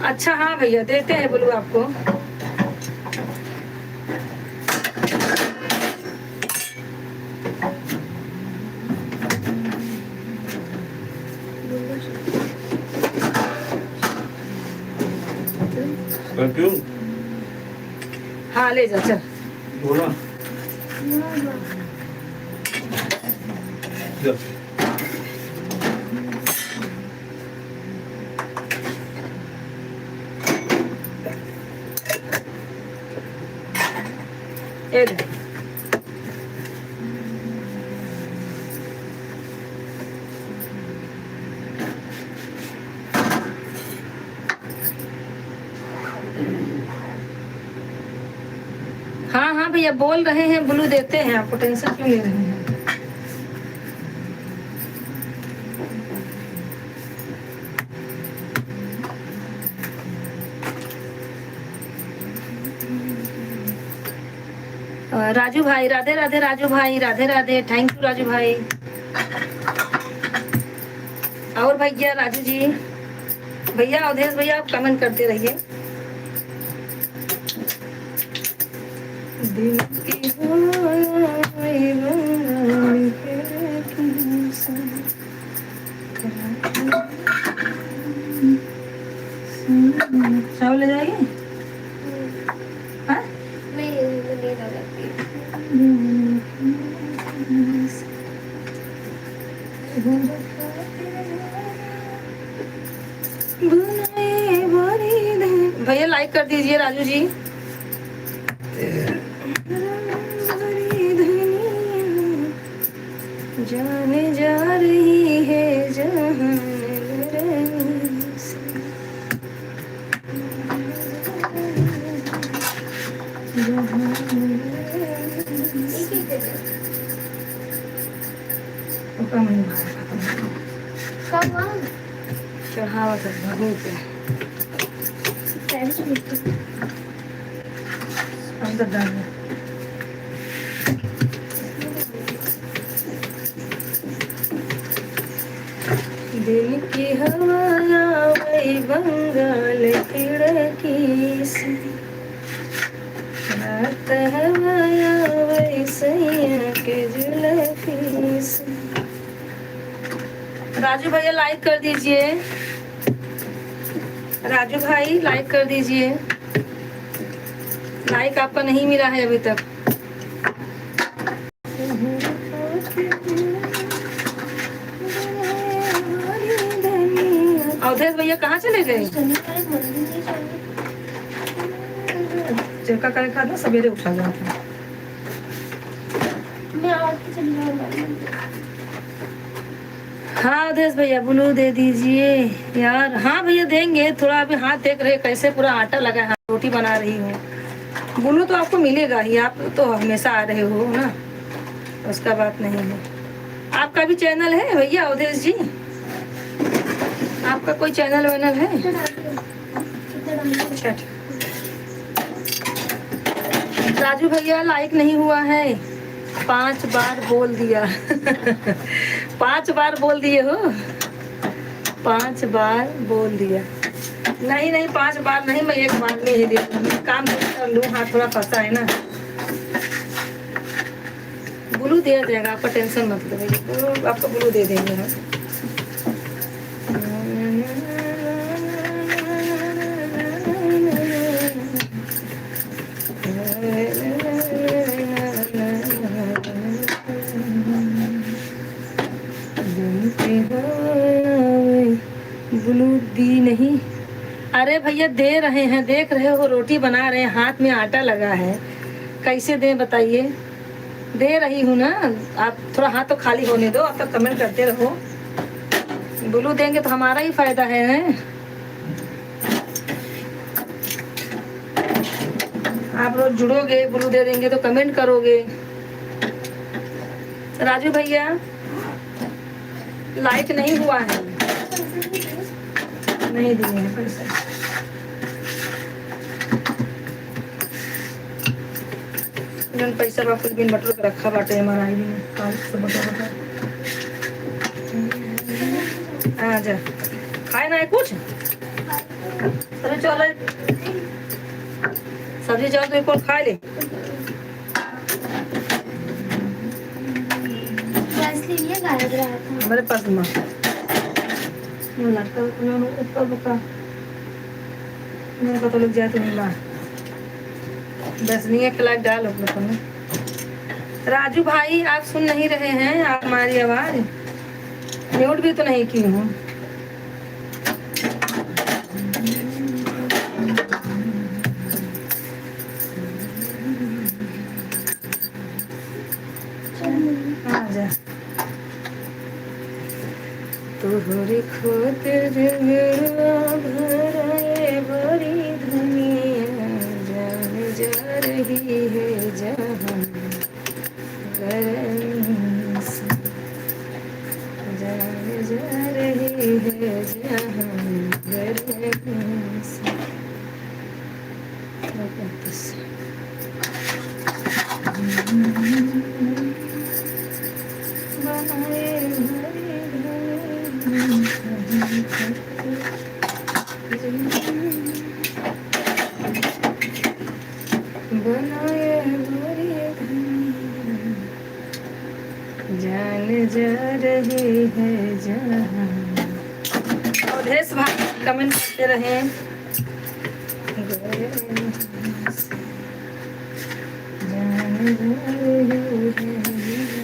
अच्छा हाँ भैया देते हैं बोलू आपको। परफ्यूम हाँ ले जा चल। बोला जा ये ले। हाँ हाँ भैया बोल रहे हैं ब्लू देते हैं आपको टेंशन क्यों ले रहे हैं। राजू भाई राधे राधे। राजू भाई राधे राधे। थैंक यू राजू भाई। और भैया राजू जी भैया अवधेश भैया आप कमेंट करते रहिए। दिल की हवाएं बंगाली के किस्सा। चावल ले जाएंगे हाँ? मैं नहीं लगाती। भैया लाइक कर दीजिए राजू जी। जाने जा रही है जहां कब आ? चढ़ावा कर भगों पे अंदर डाल दिल की हवाया वही बंगाल खिड़की से रात हवाया वही सैया के जुल्फी से। राजू भैया लाइक कर दीजिए। राजू भाई लाइक कर दीजिए। लाइक आपका नहीं मिला है अभी तक। अवधेश भैया कहाँ चले गए? चक्का करे खा ना सवेरे उठा जाता है। मैं आठ के चली जाऊंगा। हाँ अवधेश भैया ब्लू दे दीजिए यार। हाँ भैया देंगे, थोड़ा अभी हाथ देख रहे कैसे पूरा आटा लगा है, रोटी बना रही हूँ। ब्लू तो आपको मिलेगा ही, आप तो हमेशा आ रहे हो ना, उसका बात नहीं है। आपका भी चैनल है भैया अवधेश जी? आपका कोई चैनल वैनल है? अच्छा ठीक। राजू भैया लाइक नहीं हुआ है, 5 बार बोल दिया। 5 बार बोल दिए हो, 5 बार बोल दिया। नहीं नहीं 5 बार नहीं, मैं 1 बार में ही दे दूँगी। काम कर लूँ, हाथ थोड़ा फंसा है ना। ब्लू दे देगा, आपका टेंशन मत लो, आपको ब्लू दे देंगे हम। ब्लू दी नहीं। अरे भैया दे रहे हैं, देख रहे हो रोटी बना रहे हैं, हाथ में आटा लगा है, कैसे दें बताइए? दे रही हूँ ना, आप थोड़ा हाथ तो खाली होने दो, आप तो कमेंट करते रहो। ब्लू देंगे तो हमारा ही फायदा है। आप रोज जुड़ोगे, ब्लू दे देंगे तो कमेंट करोगे। राजू भैया लाइक नहीं हुआ है, नहीं दिए हैं पैसे। पैसा बा कुछ दिन बटोर के रखा बाटे हमारा आई में, आ जा खाए ना है कुछ सब्जी चल, सब्जी चल तो एक और खा ले। हमारे पास माँ मेरे को तो लग जाए तो नहीं माँ बस नहीं है, क्लाक डाल अपने को ना। राजू भाई आप सुन नहीं रहे हैं, आप हमारी आवाज म्यूट भी तो नहीं की हूँ। आजा तोहरे खोतिर मेरा भराए बड़ी दुनिया, जान जा रही है जहाँ गरम से, जान जा रही है जहाँ गरम से। जान जा रही है जहाँ। अवधेश भाई कमेंट करते रहे। जान जा रही है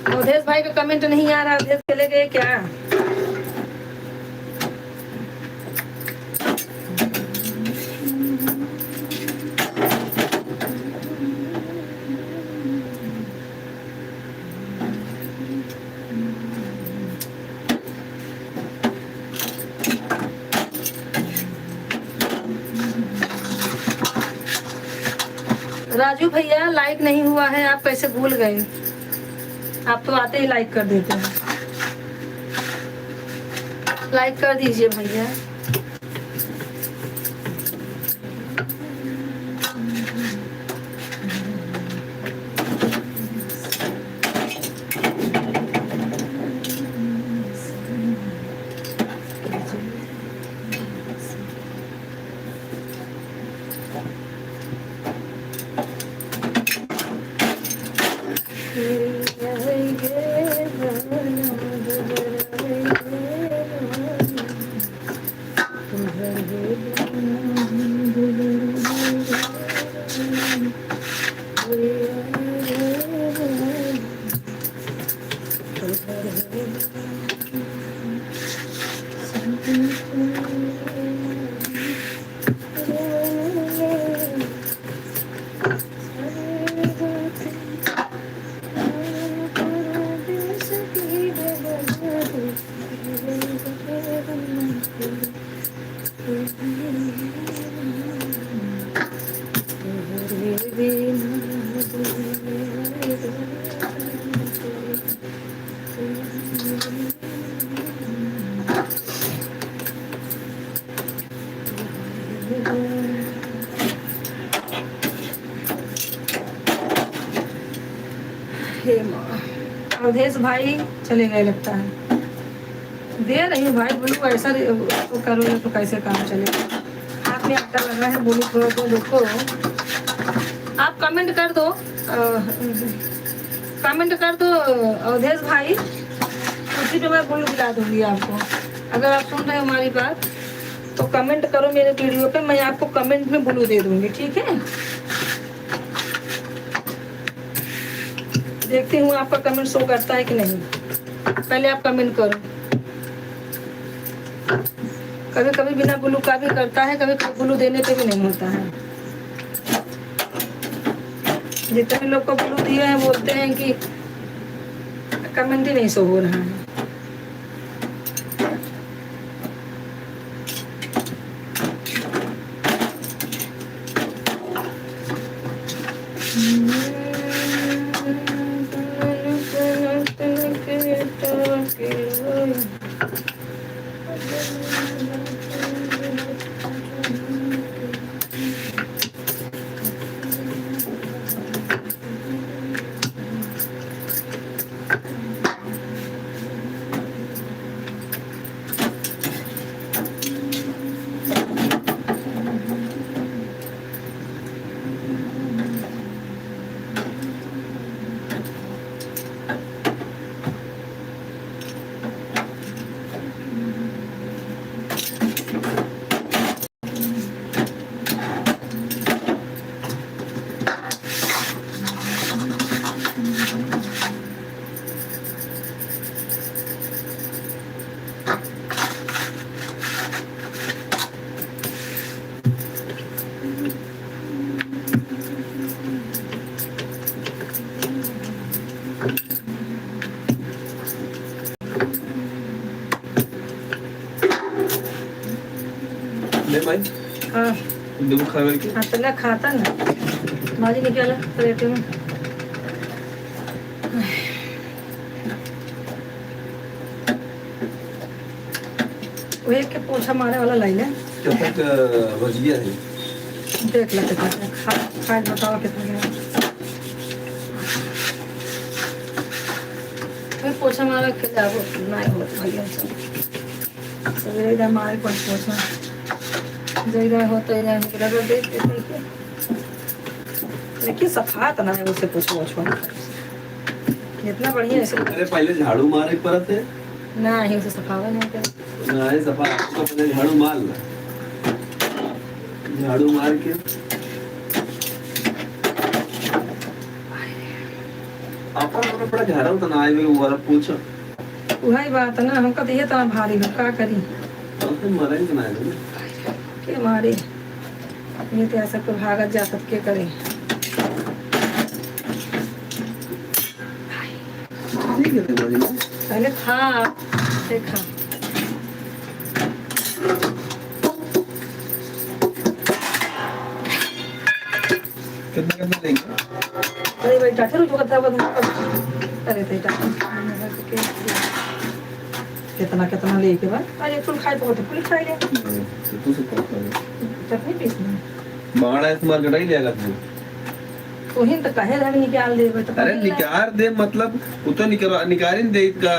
अवधेश भाई का कमेंट नहीं आ रहा, अवधेश चले गए क्या? राजू भैया लाइक नहीं हुआ है, आप कैसे भूल गए? आप तो आते ही लाइक कर देते हैं। लाइक कर दीजिए भैया। हे माँ, अवधेश भाई चले गए लगता है। दे रही हूँ भाई बोलू, ऐसा तो करोगे तो कैसे काम चलेगा। हाथ में आटा लगा है, बोलू थोड़ा तो देखो। आप कमेंट कर दो, कमेंट कर दो अवधेश भाई, उसी पे मैं बोलू दिला दूंगी आपको। अगर आप सुन रहे हो हमारी बात तो कमेंट करो मेरे वीडियो पे, मैं आपको कमेंट में ब्लू दे दूंगी, ठीक है। देखती हूँ आपका कमेंट शो करता है कि नहीं, पहले आप कमेंट करो। कभी कभी बिना ब्लू का भी करता है, कभी कभी ब्लू देने पे भी नहीं होता है। जितने लोग को ब्लू दिए हैं बोलते हैं कि कमेंट ही नहीं शो हो रहा है। ले भाई हाँ दूध खा करके हाँ, पहले खाता ना, भाजी निकाला प्लेट में। वो एक के पोछा मारे वाला लाई ले, जब तक बच गया है। देख ला कितना है। खा बताओ कितना है। फिर पोछा मारा के जाओ नहीं हो भैया सब सवेरे इधर मारे पर पोछा जइदा हो तो इधर रगड़ देते थे, लेकिन सफात ना है उससे पोछा वोछा कितना बढ़िया ऐसे अरे पहले झाड़ू मारे परत है ना ही उसे सफावा नहीं कर। ना है सफा, आपको पहले झाड़ू मार ला, झाड़ू मार के आपका बड़ा झाड़ा होता ना आए वो वाला पूछो। वही बात है ना, हमका तो ये तना भारी हो का करी तो मरा ही बनाए ना के मारे, ये तो ऐसा को भागत जात के करे। ठीक है तो भाई पहले खा देखा कितना कितना लेंगे। अरे भाई टाटे रुको कथा बता अरे ते टाटे कितना कितना लेके बाद अरे फुल खाए तो फुल खाए ले तू से कौन सा चटनी पीसना बाड़ा है तुम्हारा गटाई लेगा तू। तो हिंद कहे लग निकाल दे तो अरे निकार दे मतलब वो तो निकाल ही दे का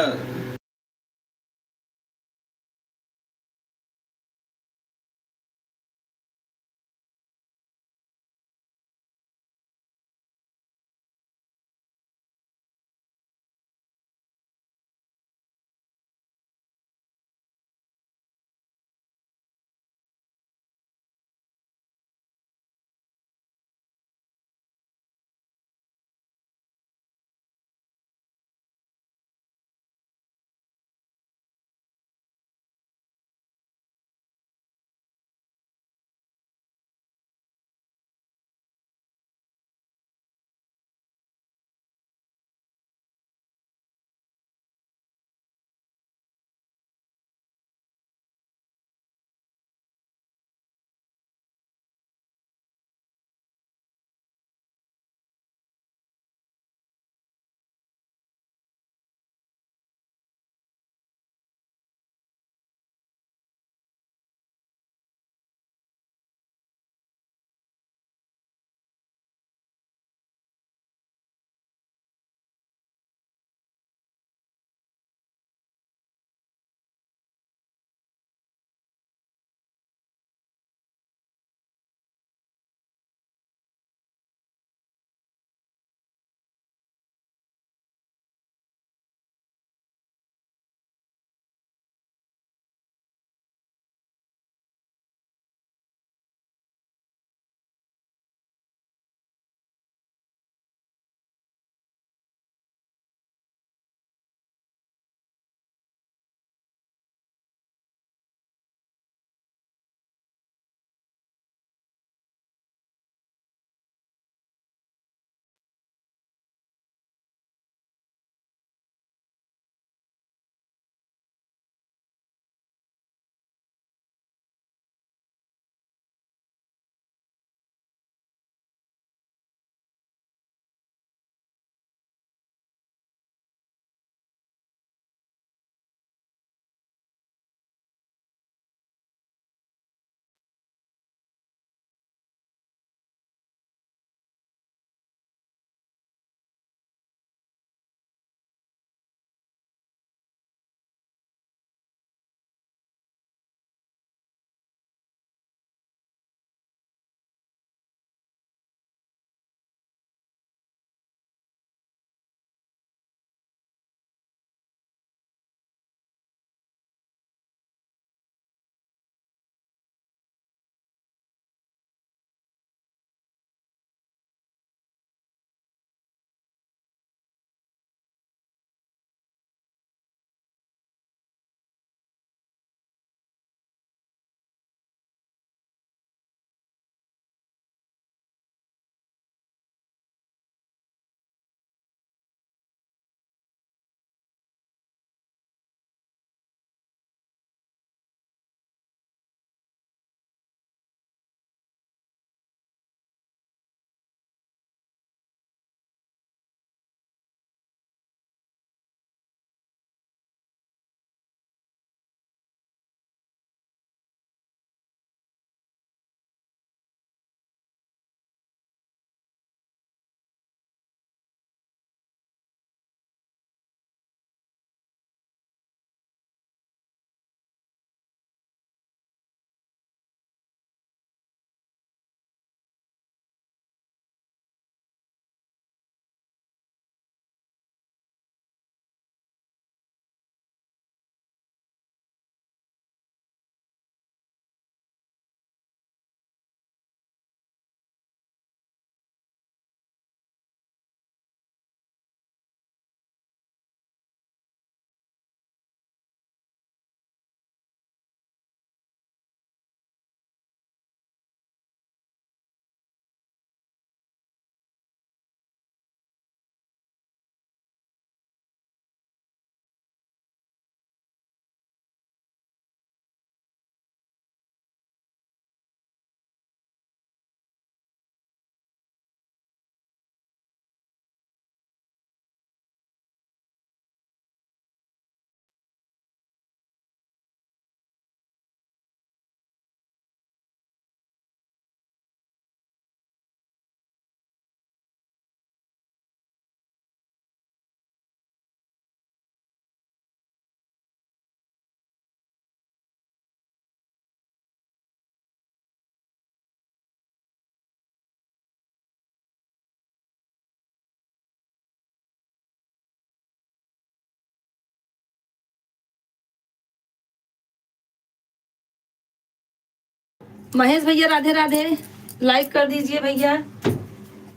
महेश भैया राधे राधे, लाइक कर दीजिए भैया।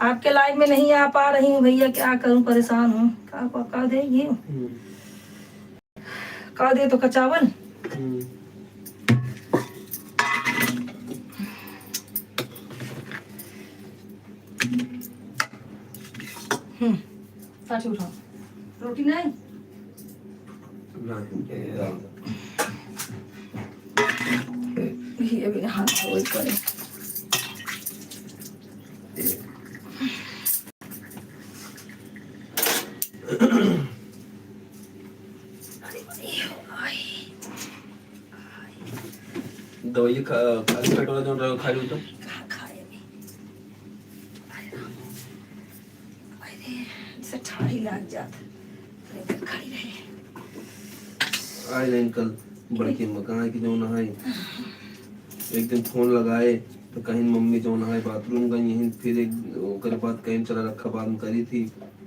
आपके लाइव में नहीं आ पा रही हूँ भैया, क्या करूँ, परेशान हूँ। क्या कर दे ये, कर दे तो कचावल। साठी उठाओ, रोटी नहीं। ये भी हाथ धोए पड़े। दवाई खाली पेट वाला जो खाली होता कहाँ खाए अभी? अरे इसे ठाई लग जाता, लेकिन खड़ी रहे। आए नहीं कल बड़के मकान की जो नहाई, एक दिन फोन लगाए तो कहीं मम्मी जो नहाए बाथरूम गई यहीं, फिर एक ओकर बाद कहीं चला रखा बात करी थी,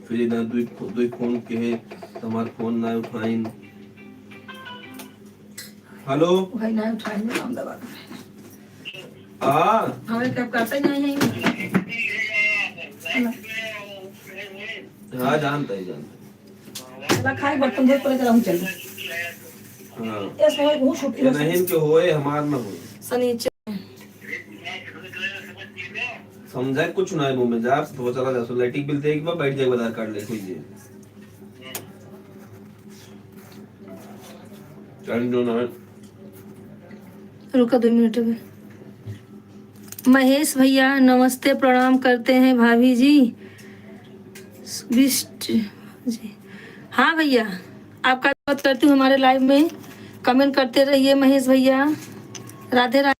फिर ना दुई फोन के है हमार फोन ना उठाइन। हेलो भाई ना उठाएंगे काम दबा हाँ हमारे कब करते ही नहीं है। हाँ जानता है चला खाई बर्तन धो पड़े जरा हम चल। हाँ ये समय बहुत छुट्टी ये हो नहीं के होए हमार ना होए सनीचर। समझा कुछ ना है मुंह में जा तो चला जा, सो लाइटिंग बिल देख बा बैठ जाए आधार कार्ड ले कोई जे टाइम जो ना है। रुका 2 मिनट में। महेश भैया नमस्ते, प्रणाम करते हैं भाभी जी। विष्ट जी, हाँ भैया आपका स्वागत करती हूँ हमारे लाइव में। कमेंट करते रहिए महेश भैया। राधे राधे।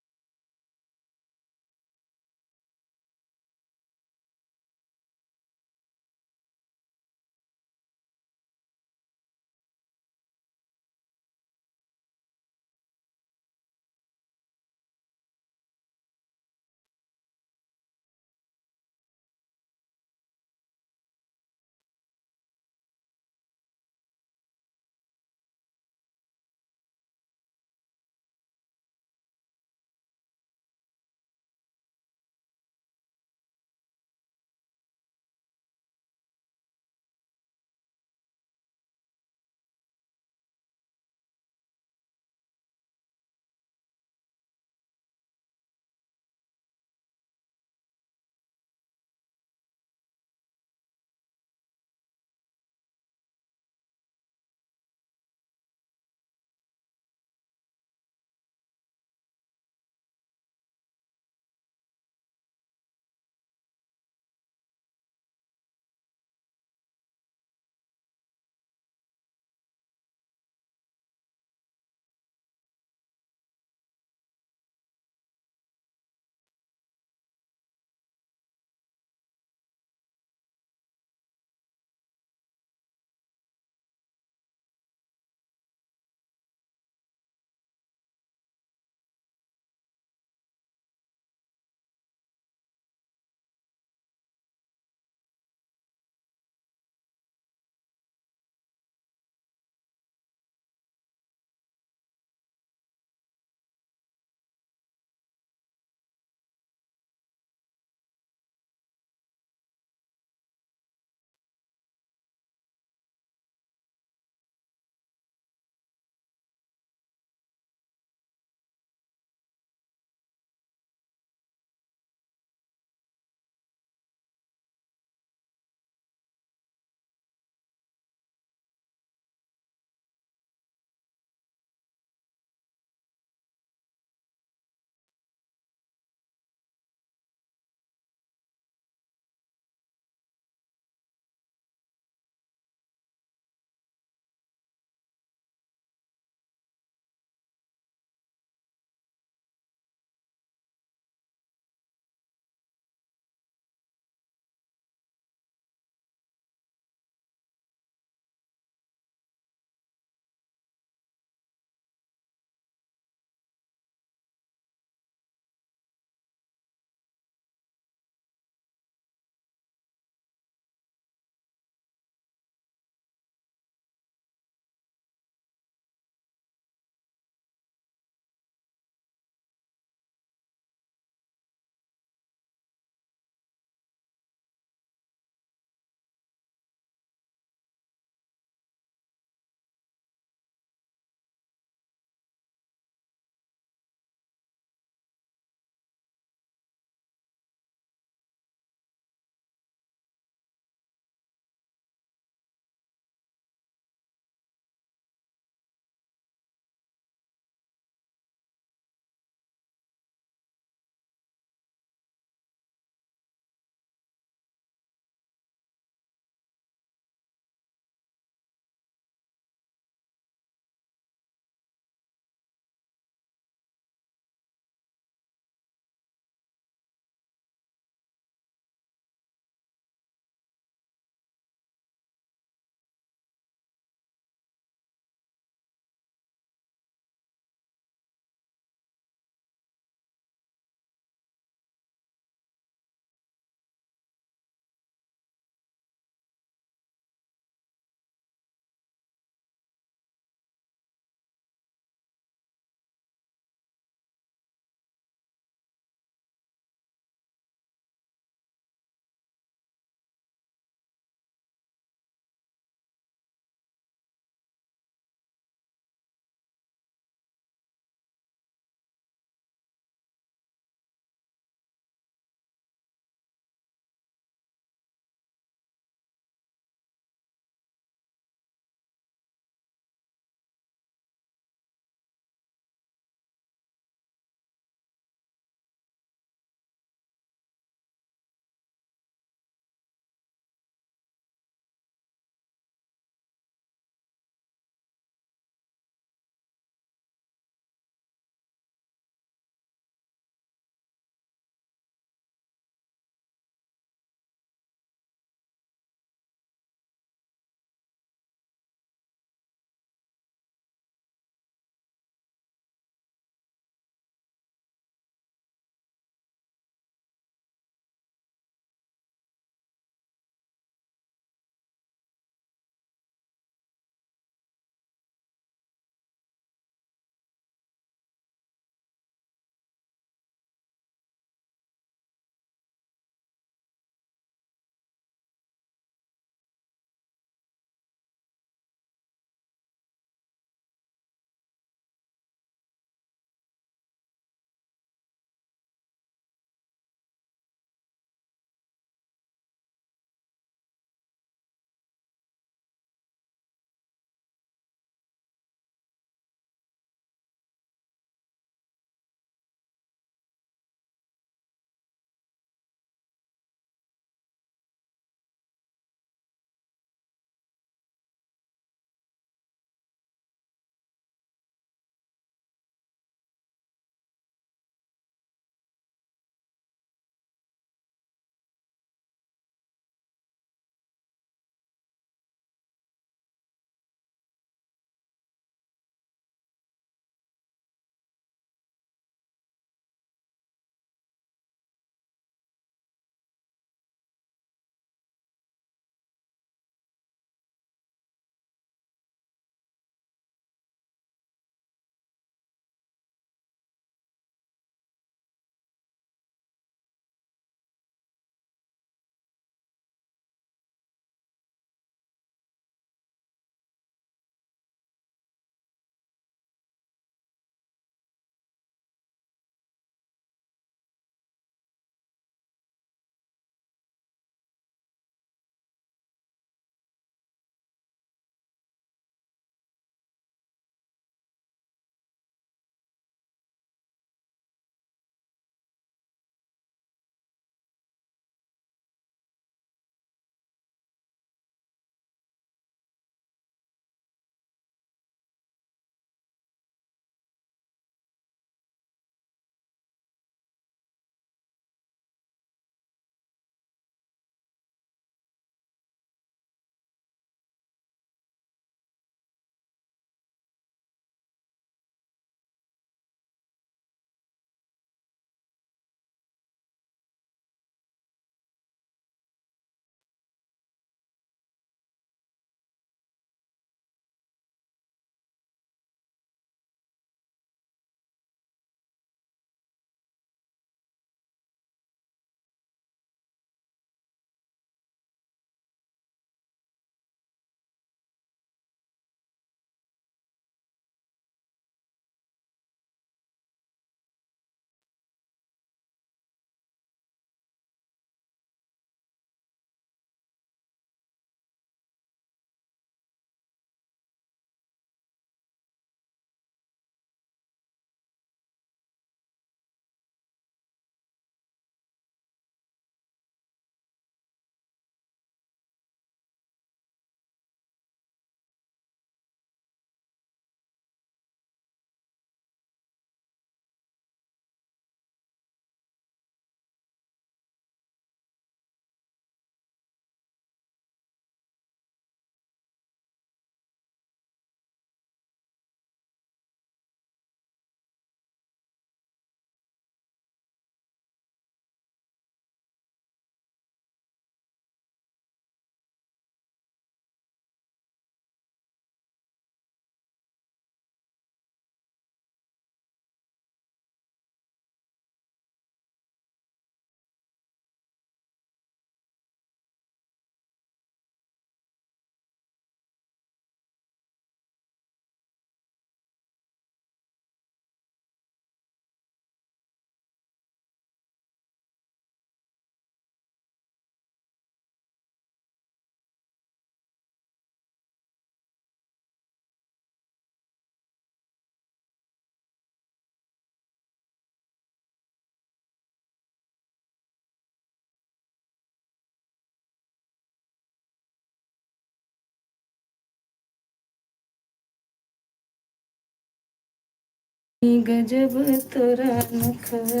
गजब तोरा नखरा।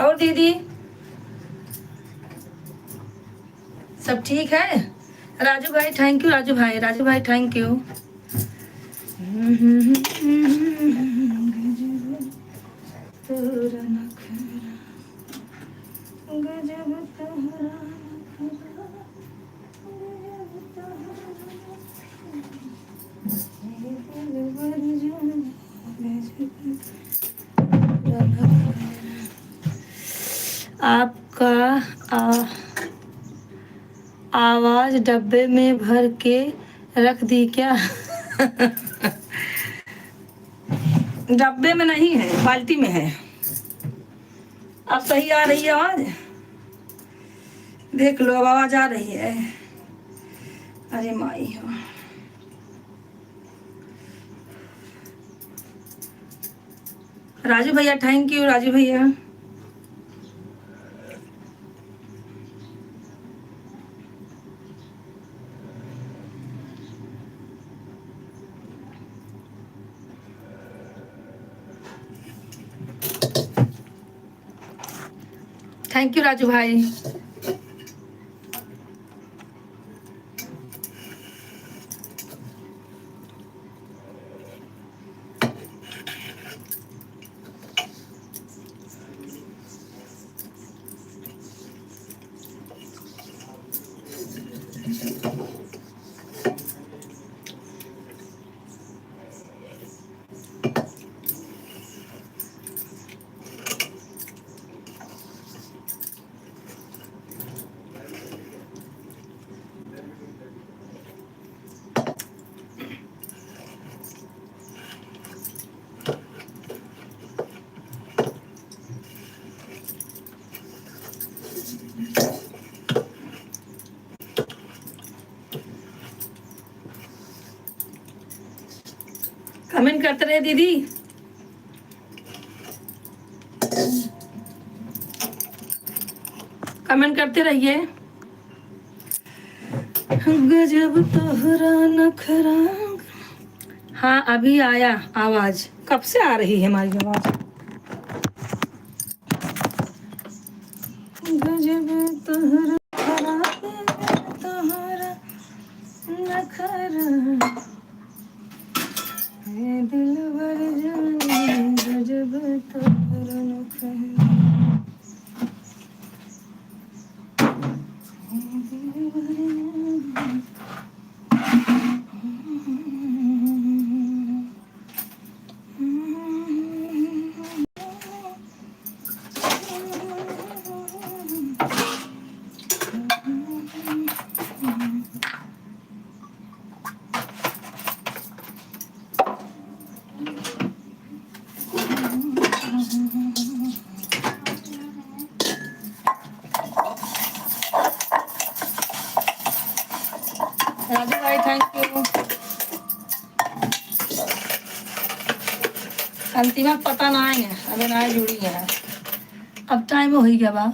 और दीदी सब ठीक है? राजू भाई थैंक यू, राजू भाई, राजू भाई थैंक यू। तोरा नखरा, गजब तोरा नखरा, गजब तोरा नखरा। आपका आवाज डब्बे में भर के रख दी क्या? डब्बे में नहीं है, बाल्टी में है। अब सही आ रही है आवाज? देख लो, अब आवाज आ रही है। अरे माई हो, राजू भैया थैंक यू, राजू भैया। थैंक यू राजू भाई। कमेंट करते रहे दीदी। कमेंट करते रहिए। गजब तोहरा नखरा। हाँ अभी आया आवाज। कब से आ रही है हमारी आवाज? गजब तोहरा तोहरा नखरा, दिलबर जाने गजब तोहरा नखरा। राजू भाई थैंक यू। अंतिमा पता ना है, अभी ना जुड़ी है। अब टाइम हो ही गया बा,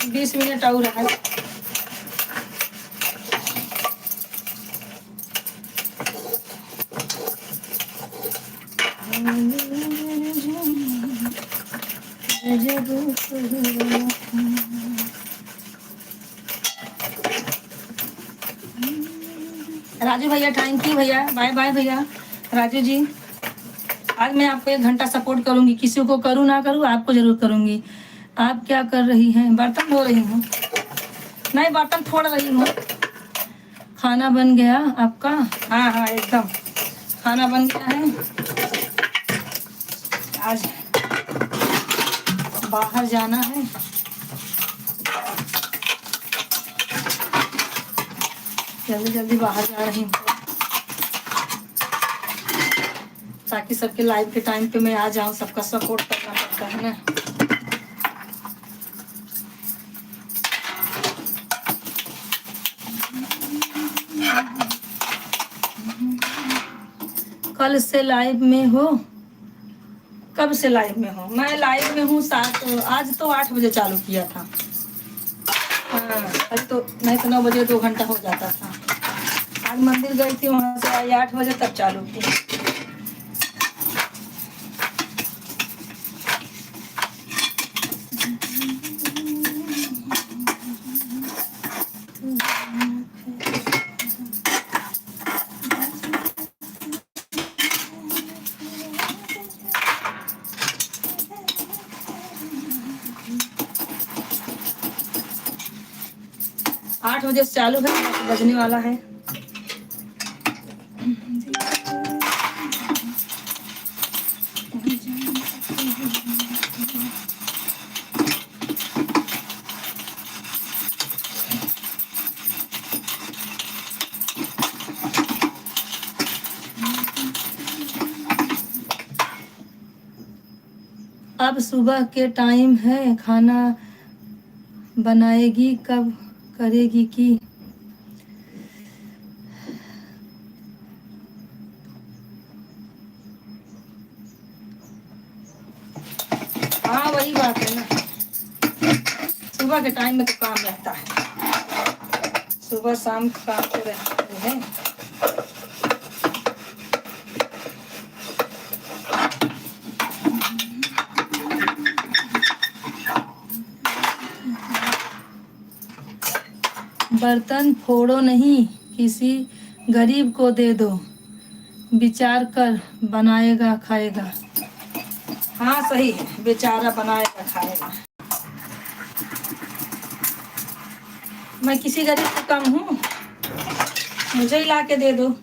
20 मिनट और है। राजू भैया थैंक यू भैया, बाय बाय भैया। राजू जी आज मैं आपको 1 घंटा सपोर्ट करूंगी, किसी को करूँ ना करूँ आपको जरूर करूंगी। आप क्या कर रही हैं? बर्तन धो रही हूँ। नहीं बर्तन फोड़ रही हूँ। खाना बन गया आपका? हाँ हाँ एकदम खाना बन गया है। आज बाहर जाना है, जल्दी जल्दी बाहर जा रही हूँ ताकि सबके लाइव के टाइम पे मैं आ जाऊँ। सबका सपोर्ट करना पड़ता है ना। कल से लाइव में हो? कब से लाइव में हो? मैं लाइव में हूँ 7, आज तो 8 बजे चालू किया था। हाँ आज तो नहीं तो 9 बजे 2 घंटा हो जाता था। आज मंदिर गई थी, वहां से आई 8 बजे तक चालू थी। आठ बजे से चालू है, बजने वाला है। अब सुबह के टाइम है, खाना बनाएगी कब करेगी की? हाँ वही बात है ना, सुबह के टाइम में तो काम रहता है, सुबह शाम काम तो रहता है। बर्तन फोड़ो नहीं, किसी गरीब को दे दो, विचार कर बनाएगा खाएगा। हाँ सही है, बेचारा बनाएगा खाएगा। मैं किसी गरीब से कम हूँ, मुझे ही ला के दे दो।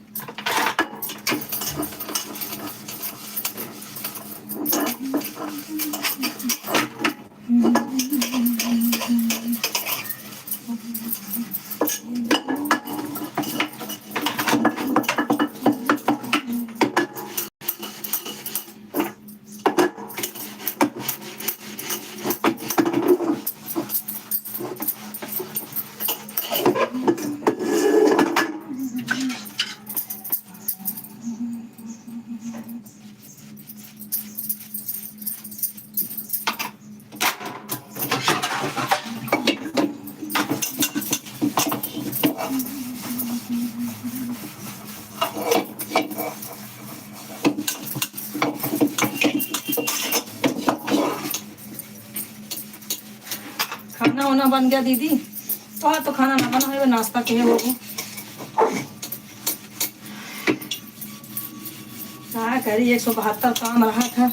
खाना वाना बन गया दीदी? तो खाना ना बना है, वो नाश्ता के है वो। क्या करी, 172 काम रहा था।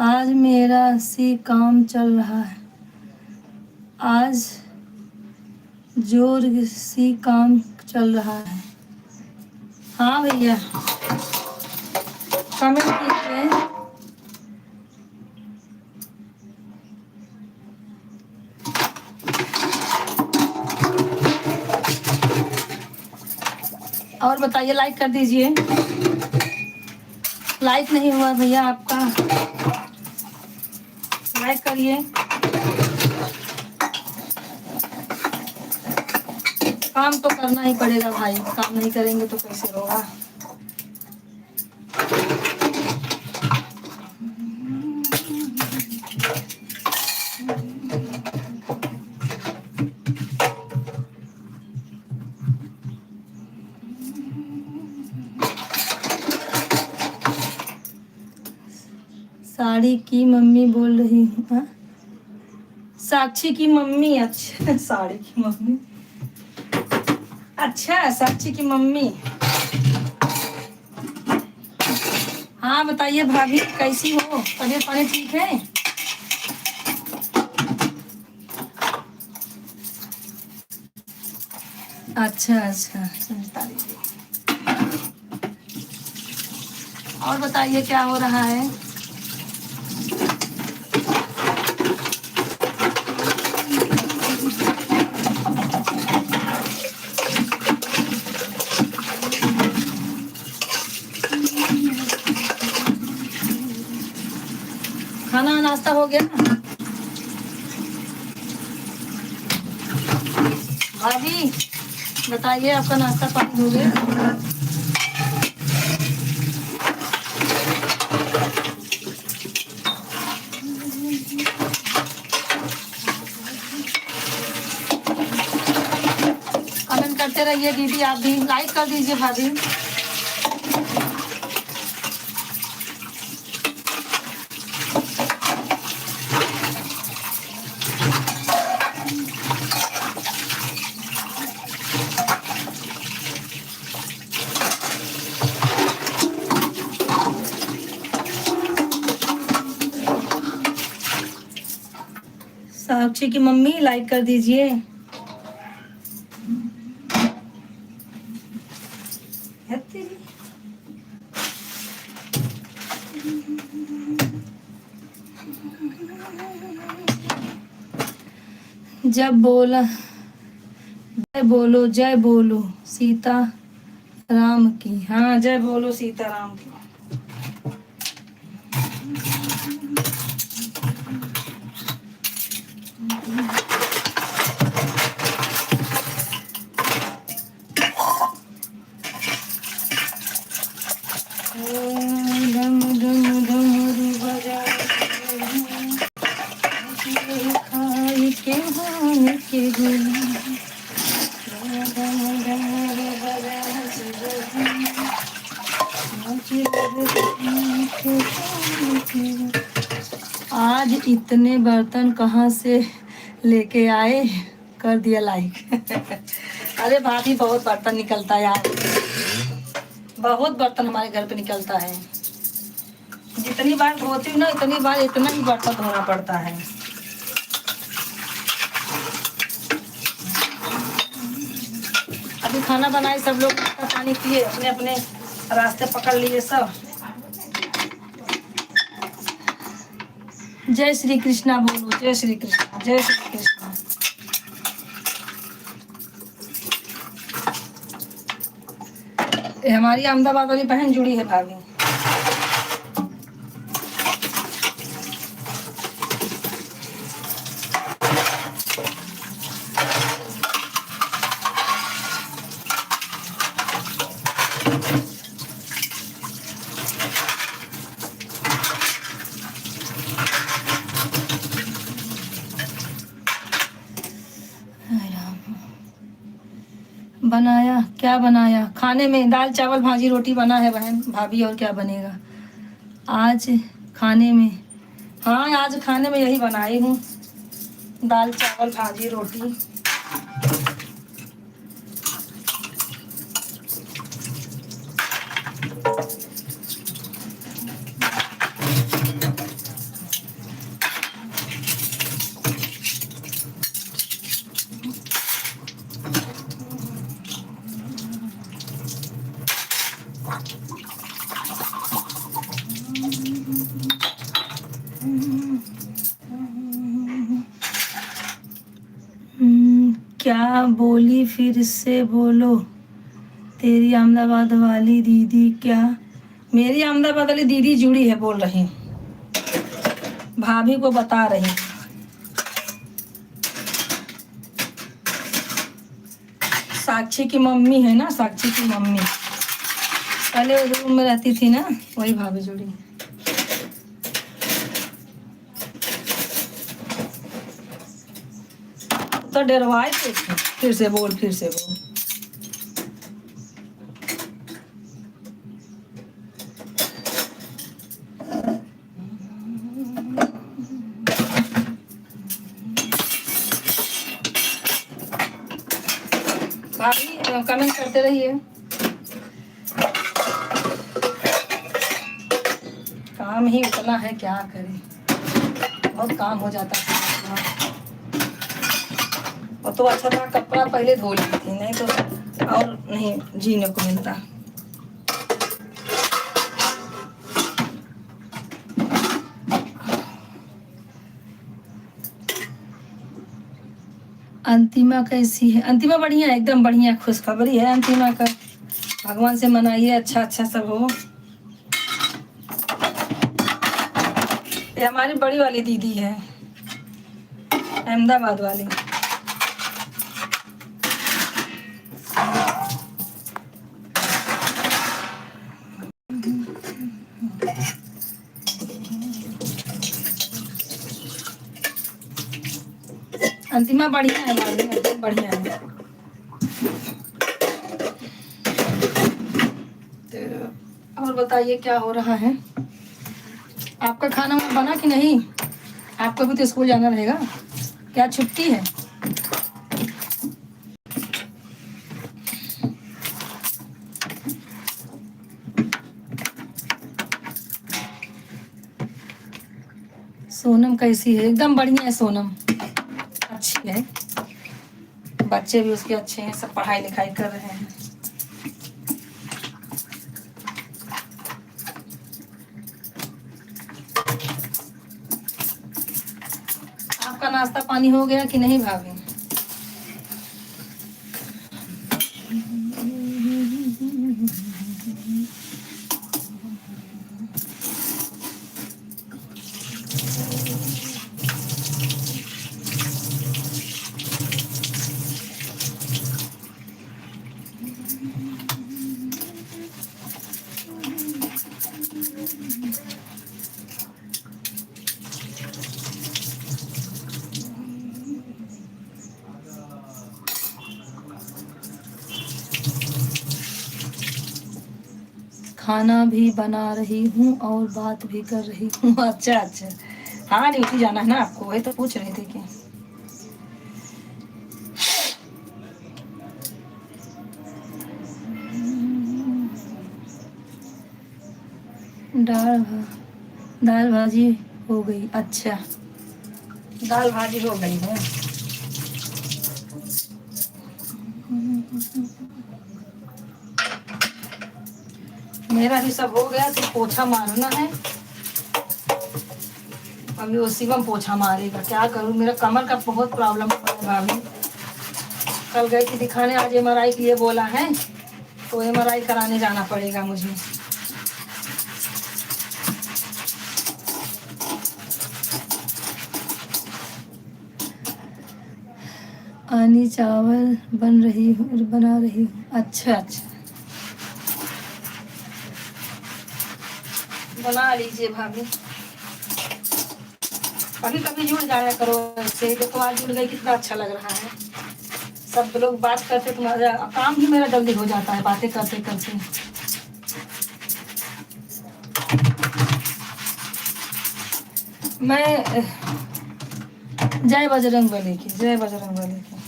आज मेरा सी काम चल रहा है, आज जोर सी काम चल रहा है। हाँ भैया कमेंट कीजिए। और बताइए, लाइक कर दीजिए। लाइक नहीं हुआ भैया आपका, लाइक करिए। काम तो करना ही पड़ेगा भाई, काम नहीं करेंगे तो कैसे होगा। साड़ी की मम्मी बोल रही हूँ। हाँ? साक्षी की मम्मी, अच्छा साड़ी की मम्मी, अच्छा साक्षी की मम्मी। हाँ बताइए भाभी कैसी हो, तबीयत पानी ठीक है? अच्छा अच्छा, 47 दिन। और बताइए क्या हो रहा है? खाना नाश्ता हो गया? भाभी बताइए, आपका नाश्ता पानी हो गया? कमेंट करते रहिए दीदी, आप भी लाइक कर दीजिए भाभी। साक्षी की मम्मी लाइक कर दीजिए। है तेरी। जब बोला जय बोलो सीता राम की। हाँ, जय बोलो सीता राम की। डम डम डमरू बजाए खाई के भांग के गोली। डम डमरू बजाए आज इतने बर्तन कहाँ से लेके आए? कर दिया लाइक। अरे भाभी बहुत बर्तन निकलता है यार, बहुत बर्तन हमारे घर पे निकलता है। जितनी बार धोती हूँ ना, इतनी बार इतना ही बर्तन धोना पड़ता है। अभी खाना बनाए, सब लोग नाश्ता पानी किए, अपने अपने रास्ते पकड़ लिए सब। जय श्री कृष्णा बोलो, जय श्री कृष्णा, जय श्री कृष्णा। ये हमारी अहमदाबाद वाली बहन जुड़ी है भाभी। बनाया क्या? बनाया खाने में दाल चावल भाजी रोटी बना है बहन भाभी, और क्या बनेगा आज खाने में? हाँ, आज खाने में यही बनाई हूँ, दाल चावल भाजी रोटी। क्या बोली? फिर से बोलो। तेरी अहमदाबाद वाली दीदी क्या? मेरी अहमदाबाद वाली दीदी जुड़ी है, बोल रही भाभी को बता रही। साक्षी की मम्मी है ना, साक्षी की मम्मी पहले उस रूम में रहती थी ना, वही भाभी जुड़ी। तो डरवाए थे, फिर से बोल, फिर से बोल। भाभी कमेंट करते रहिए। काम ही उतना है, क्या करें, बहुत काम हो जाता है। और तो अच्छा था कपड़ा पहले धो ली थी, नहीं तो और नहीं जीने को मिलता। अंतिमा कैसी है? अंतिमा बढ़िया है, एकदम बढ़िया, खुशखबरी है अंतिमा का। भगवान से मनाइए अच्छा अच्छा सब हो। ये हमारी बड़ी वाली दीदी है, अहमदाबाद वाली। अंतिमा बढ़िया है हमारी, एकदम बढ़िया है। तो और बताइए क्या हो रहा है? आपका खाना बना कि नहीं? आपको भी तो स्कूल जाना रहेगा, क्या छुट्टी है? सोनम कैसी है? एकदम बढ़िया है सोनम, अच्छी है। बच्चे भी उसके अच्छे हैं, सब पढ़ाई लिखाई कर रहे हैं। आपका नाश्ता पानी हो गया कि नहीं भाभी? खाना भी बना रही हूँ और बात भी कर रही हूँ। अच्छा अच्छा, हाँ ड्यूटी जाना है ना आपको, वही तो पूछ रही थी कि। दाल भाजी हो गई? अच्छा, दाल भाजी हो गई है। मेरा भी सब हो गया, तो पोछा मारना है। अभी वो शिवम पोछा मारेगा, क्या करूँ, मेरा कमर का बहुत प्रॉब्लम है भाभी। कल गई थी दिखाने, आज MRI के लिए बोला है, तो MRI कराने जाना पड़ेगा मुझे। आनी चावल बना रही हूँ। अच्छा अच्छा, बना लीजिए भाभी। कभी कभी जुड़ जाया करो ऐसे, देखो आज जुड़ गई, कितना अच्छा लग रहा है। सब लोग बात करते, तुम्हारा काम भी मेरा जल्दी हो जाता है बातें करते करते। मैं जय बजरंग बली की, जय बजरंग बली की।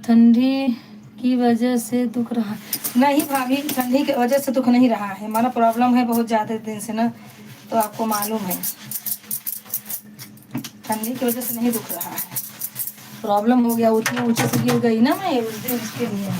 ठंडी की वजह से दुख रहा? नहीं भाभी, ठंडी की वजह से दुख नहीं रहा है, हमारा प्रॉब्लम है बहुत ज़्यादा दिन से ना, तो आपको मालूम है। ठंडी की वजह से नहीं दुख रहा है, प्रॉब्लम हो गया, उतने ऊंचे से गिर गई ना मैं उस दिन, उसके लिए।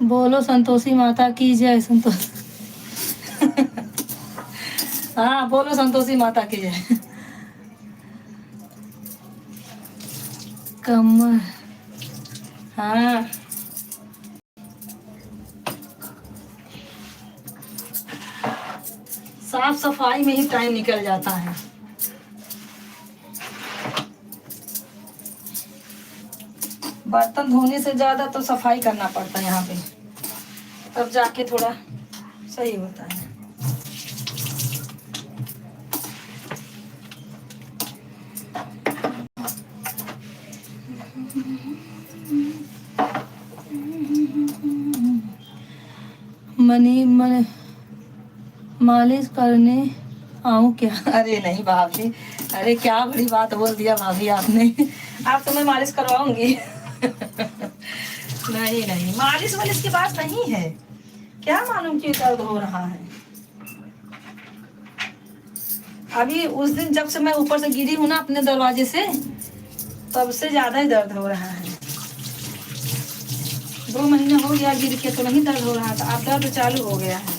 बोलो संतोषी माता की जय। संतोष हाँ बोलो संतोषी माता की जय। कमर, हाँ साफ सफाई में ही टाइम निकल जाता है। बर्तन धोने से ज़्यादा तो सफाई करना पड़ता है यहाँ पे, तब जाके थोड़ा सही होता है। मन मालिश करने आऊँ क्या? अरे नहीं भाभी, अरे क्या बड़ी बात बोल दिया भाभी आपने। आप तो मैं मालिश करवाऊंगी। नहीं नहीं, मालिश वालिश की बात नहीं है, क्या मालूम क्यों दर्द हो रहा है। अभी उस दिन जब से मैं ऊपर से गिरी हूँ ना अपने दरवाजे से, तब से ज्यादा ही दर्द हो रहा है। 2 महीने हो गया गिर के तो नहीं दर्द हो रहा था, अब दर्द चालू हो गया है।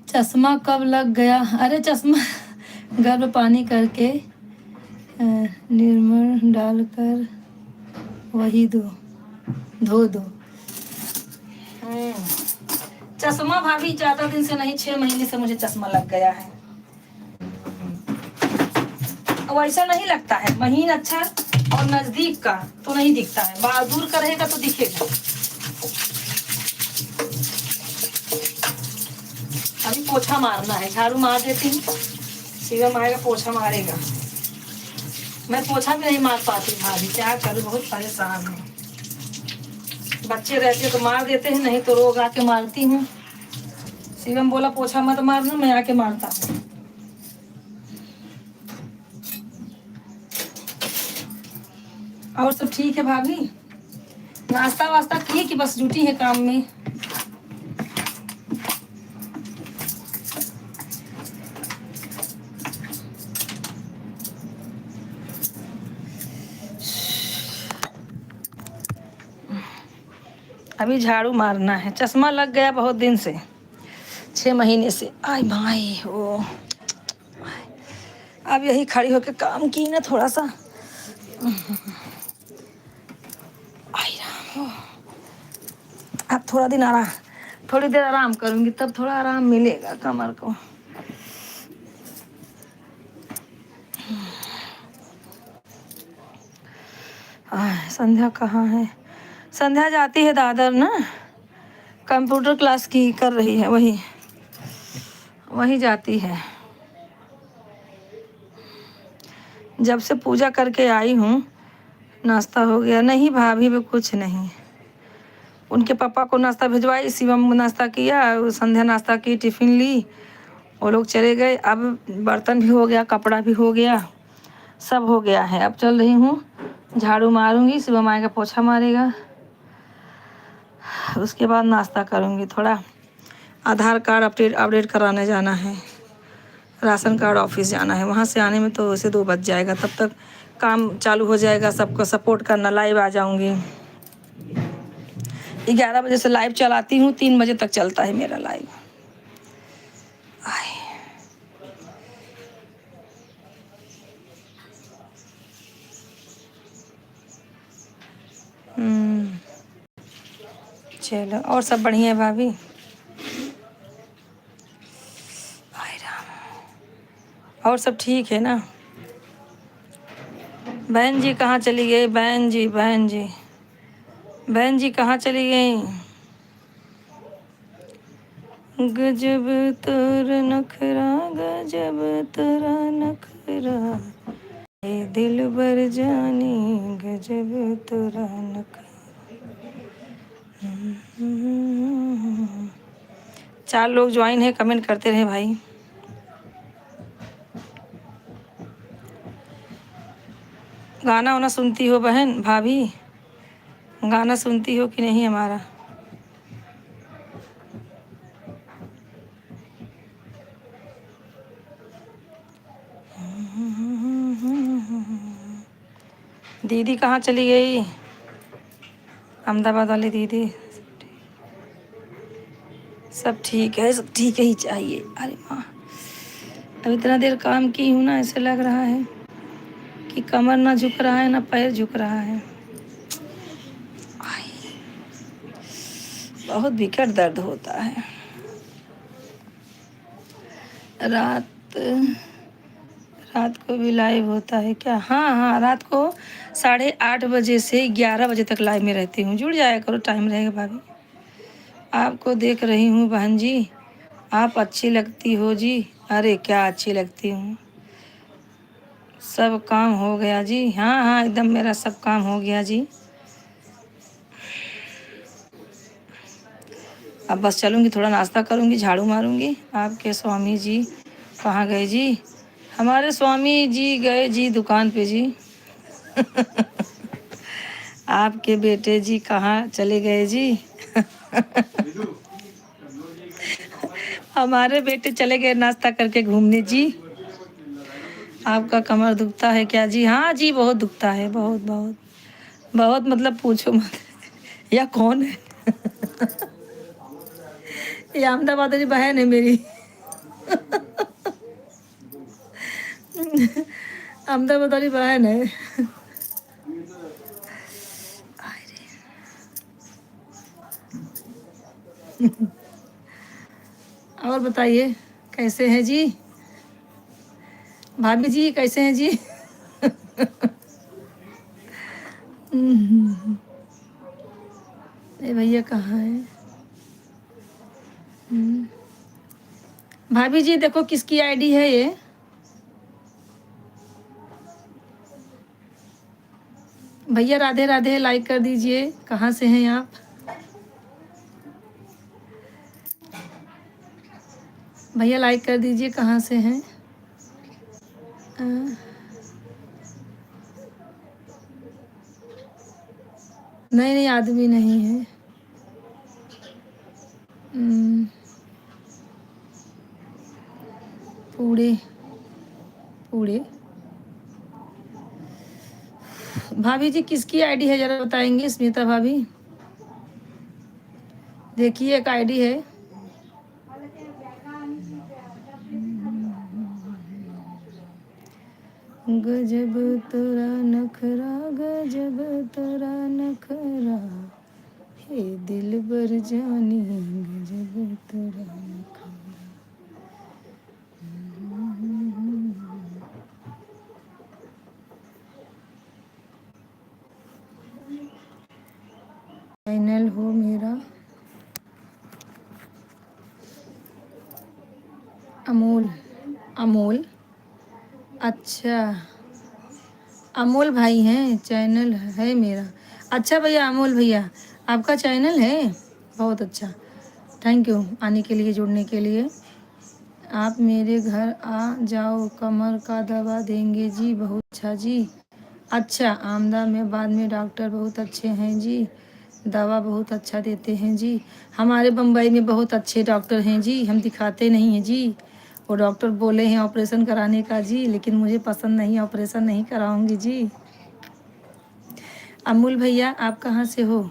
चश्मा कब लग गया? अरे चश्मा गर्म पानी करके निर्मल डालकर वही धो दो। चश्मा भाभी ज्यादा दिन से नहीं, 6 महीने से मुझे चश्मा लग गया है। वैसा नहीं लगता है, महीन अच्छा और नजदीक का तो नहीं दिखता है, बाहर दूर का रहेगा तो दिखेगा। अभी पोछा मारना है, झाड़ू मार देती हूँ, शिवम आएगा पोछा मारेगा। मैं पोछा भी नहीं मार पाती भाभी, क्या करूँ, बहुत परेशान हूँ। बच्चे रहते तो मार देते हैं, नहीं तो रोज आके मारती हूँ। शिवम बोला पोछा मत मारना, मैं आके मारता हूँ। और सब ठीक है भाभी? नाश्ता वास्ता किए कि बस ड्यूटी है काम में? अभी झाड़ू मारना है, चश्मा लग गया बहुत दिन से, 6 महीने से। आई भाई हो, अब यही खड़ी होकर काम की ना थोड़ा सा। आई राम हो। अब थोड़ी देर आराम करूंगी, तब थोड़ा आराम मिलेगा कमर को। संध्या कहाँ है? संध्या जाती है दादर ना, कंप्यूटर क्लास की कर रही है, वही जाती है। जब से पूजा करके आई हूँ। नाश्ता हो गया? नहीं भाभी भी कुछ नहीं, उनके पापा को नाश्ता भिजवाई, शिवम नाश्ता किया, संध्या नाश्ता की, टिफिन ली, वो लोग चले गए। अब बर्तन भी हो गया, कपड़ा भी हो गया, सब हो गया है। अब चल रही हूँ, झाड़ू मारूंगी, शिवम आएगा पोछा मारेगा, उसके बाद नाश्ता करूंगी। थोड़ा आधार कार्ड अपडेट कराने जाना है, राशन कार्ड ऑफिस जाना है, वहाँ से आने में तो वैसे 2 बज जाएगा, तब तक काम चालू हो जाएगा। सबको सपोर्ट करना, लाइव आ जाऊंगी। 11 बजे से लाइव चलाती हूँ, 3 बजे तक चलता है मेरा लाइव। चलो और सब बढ़िया है भाभी? हाय राम, और सब ठीक है ना? बहन जी कहाँ चली गई? बहन जी कहाँ चली गई? गजब तोर नखरा, गजब तेरा नखरा, ये दिल बर जानी, गजब तोरा नखरा। 4 लोग ज्वाइन है, कमेंट करते रहे भाई। गाना वाना सुनती हो बहन भाभी? गाना सुनती हो कि नहीं हमारा? दीदी कहाँ चली गई? अहमदाबाद वाली दीदी? सब ठीक है, सब ठीक ही चाहिए। अरे माँ, अब इतना देर काम की हूँ ना, ऐसे लग रहा है कि कमर ना झुक रहा है ना पैर झुक रहा है। बहुत भीकर दर्द होता है। रात रात को भी लाइव होता है क्या? हाँ हाँ, रात को 8:30 बजे से 11 बजे तक लाइव में रहती हूँ। जुड़ जाया करो, टाइम रहेगा भाभी। आपको देख रही हूँ बहन जी, आप अच्छी लगती हो जी। अरे क्या अच्छी लगती हूँ, सब काम हो गया जी। हाँ हाँ, एकदम मेरा सब काम हो गया जी। अब बस चलूँगी, थोड़ा नाश्ता करूँगी, झाड़ू मारूँगी। आपके स्वामी जी कहाँ गए जी? हमारे स्वामी जी गए जी दुकान पे जी। आपके बेटे जी कहाँ चले गए जी? हमारे बेटे चले गए नाश्ता करके घूमने जी। आपका कमर दुखता है क्या जी? हाँ जी, बहुत दुखता है, बहुत बहुत बहुत, मतलब पूछो मत। या कौन है? ये अहमदाबाद वाली बहन है मेरी। अहमदाबाद वाली बहन है। और बताइए कैसे हैं जी? भाभी जी कैसे हैं जी? ये भैया कहाँ है? भाभी जी देखो किसकी आईडी है ये? भैया राधे राधे, लाइक कर दीजिए। कहाँ से हैं आप? भैया लाइक कर दीजिए, कहाँ से हैं? आ, नहीं नहीं, आदमी नहीं है। पूड़े पूड़े। भाभी जी किसकी आईडी है जरा बताएंगे? स्मिता भाभी देखिए, एक आईडी है। गजब तोरा नखरा, गजब तोरा नखरा, हे दिल बर जानी, गजब तोरा नखरा। चैनल हो मेरा अमोल। अमोल, अच्छा अमोल भाई हैं, चैनल है मेरा। अच्छा भैया, अमोल भैया आपका चैनल है, बहुत अच्छा। थैंक यू आने के लिए, जुड़ने के लिए। आप मेरे घर आ जाओ, कमर का दवा देंगे जी। बहुत अच्छा जी। अच्छा, आमदा में बाद में डॉक्टर बहुत अच्छे हैं जी, दवा बहुत अच्छा देते हैं जी। हमारे बम्बई में बहुत अच्छे डॉक्टर हैं जी, हम दिखाते नहीं हैं जी। वो डॉक्टर बोले हैं ऑपरेशन कराने का जी, लेकिन मुझे पसंद नहीं, ऑपरेशन नहीं कराऊंगी जी। अमूल भैया आप कहाँ से हो?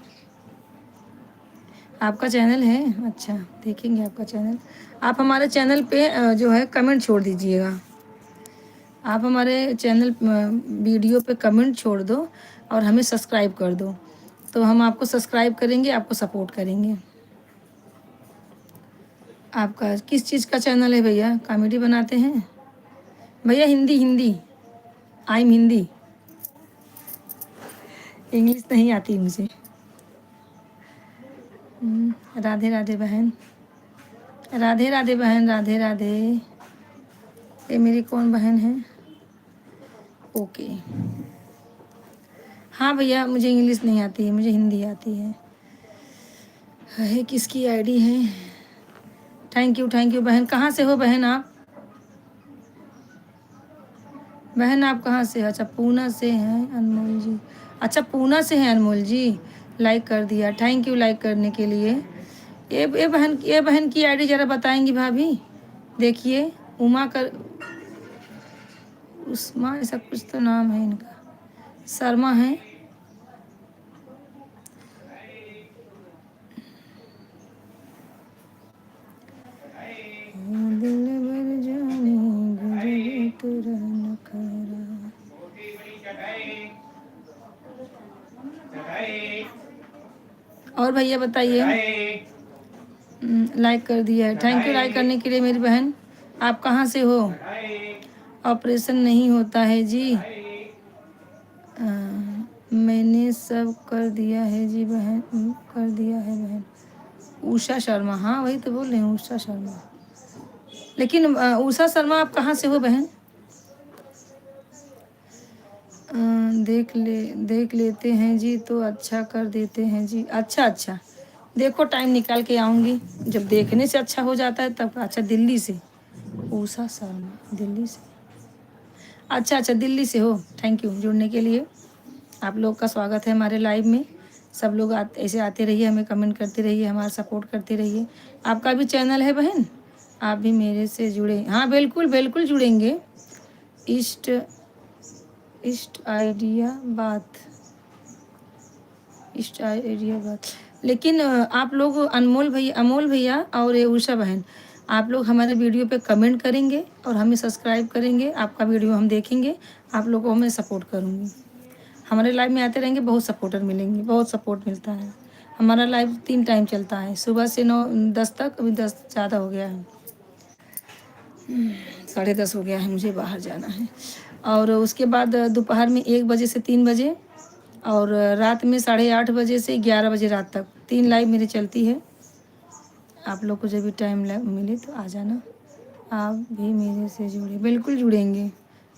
आपका चैनल है? अच्छा, देखेंगे आपका चैनल। आप हमारे चैनल पे जो है कमेंट छोड़ दीजिएगा। आप हमारे चैनल वीडियो पे कमेंट छोड़ दो और हमें सब्सक्राइब कर दो, तो हम आपको सब्सक्राइब करेंगे, आपको सपोर्ट करेंगे। आपका किस चीज़ का चैनल है भैया? कॉमेडी बनाते हैं भैया? Hindi Hindi, I am Hindi, English नहीं आती मुझे। राधे राधे बहन, राधे राधे बहन, राधे राधे। ये मेरी कौन बहन है? ओके। हाँ भैया, मुझे इंग्लिश नहीं आती है, मुझे हिंदी आती है। किसकी आईडी है? थैंक यू बहन। कहाँ से हो बहन आप? बहन आप कहाँ से हो? अच्छा पूना से हैं अनमोल जी। अच्छा पूना से हैं अनमोल जी, लाइक कर दिया, थैंक यू लाइक करने के लिए। ये बहन की आईडी ज़रा बताएंगी भाभी? देखिए, उमा कर, उस्मा ऐसा कुछ तो नाम है इनका, शर्मा है। दिल भर जाने, गजब तेरा नखरा। और भैया बताइए। लाइक कर दिया है, थैंक यू लाइक करने के लिए मेरी बहन। आप कहाँ से हो? ऑपरेशन नहीं होता है जी। मैंने सब कर दिया है जी बहन, कर दिया है बहन। उषा शर्मा, हाँ वही तो बोल रहे हैं, उषा शर्मा। लेकिन उषा शर्मा आप कहाँ से हो बहन? देख लेते हैं जी तो अच्छा कर देते हैं जी। अच्छा अच्छा, देखो टाइम निकाल के आऊँगी, जब देखने से अच्छा हो जाता है तब। अच्छा दिल्ली से, उषा शर्मा दिल्ली से। अच्छा अच्छा, दिल्ली से हो, थैंक यू जुड़ने के लिए। आप लोग का स्वागत है हमारे लाइव में। सब लोग ऐसे आते रहिए, हमें कमेंट करते रहिए, हमारा सपोर्ट करते रहिए। आपका भी चैनल है बहन, आप भी मेरे से जुड़े? हाँ बिल्कुल बिल्कुल जुड़ेंगे। ईस्ट ईस्ट आइडिया बात, ईस्ट आइडिया बात। लेकिन आप लोग अमोल भैया और ये उषा बहन, आप लोग हमारे वीडियो पे कमेंट करेंगे और हमें सब्सक्राइब करेंगे, आपका वीडियो हम देखेंगे, आप लोगों को मैं सपोर्ट करूँगी। हमारे लाइव में आते रहेंगे, बहुत सपोर्टर मिलेंगे, बहुत सपोर्ट मिलता है। हमारा लाइव 3 टाइम चलता है, सुबह से 9-10 तक। अभी 10 ज़्यादा हो गया है, 10:30 हो गया है, मुझे बाहर जाना है। और उसके बाद दोपहर में 1 बजे से 3 बजे, और रात में 8:30 बजे से 11 बजे रात तक 3 लाइव मेरी चलती है। आप लोग को जब भी टाइम मिले तो आ जाना। आप भी मेरे से जुड़े? बिल्कुल जुड़ेंगे।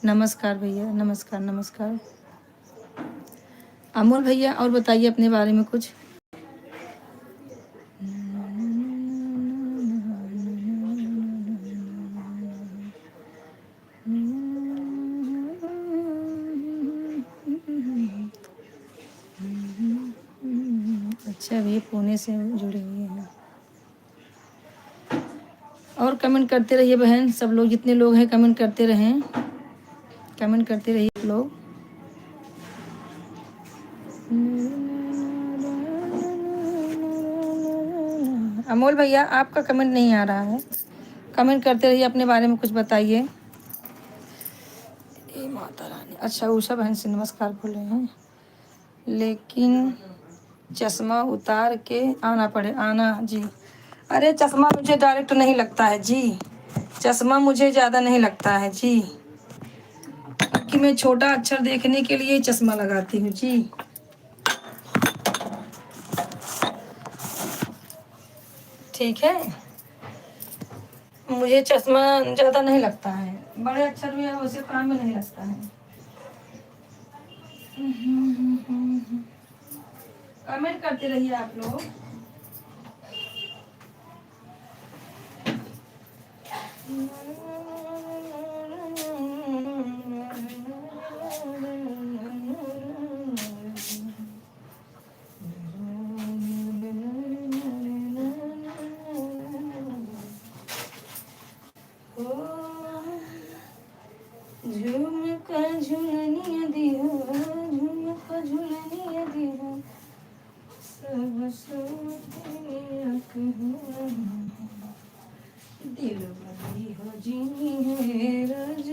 नमस्कार भैया, नमस्कार नमस्कार। अमोल भैया और बताइए अपने बारे में कुछ। अच्छा भैया पुणे से जुड़े हुए हैं। और कमेंट करते रहिए बहन, सब लोग जितने लोग हैं कमेंट करते रहें, कमेंट करते रहिए आप लोग। अमोल भैया आपका कमेंट नहीं आ रहा है, कमेंट करते रहिए, अपने बारे में कुछ बताइए। ए माता रानी। अच्छा उषा बहन से नमस्कार बोल रहे हैं, लेकिन चश्मा उतार के आना जी। अरे चश्मा मुझे डायरेक्ट नहीं लगता है जी, चश्मा मुझे ज़्यादा नहीं लगता है जी, कि मैं छोटा अक्षर देखने के लिए चश्मा लगाती हूँ जी। ठीक है, मुझे चश्मा ज़्यादा नहीं लगता है, बड़े अक्षर भी वैसे काम में नहीं लगता है। कमेंट करते रहिए आप लोग। झुमका झुलनिया दिया, झुमका झुलनिया दिया, सब दिल बड़ी हो जी है राज,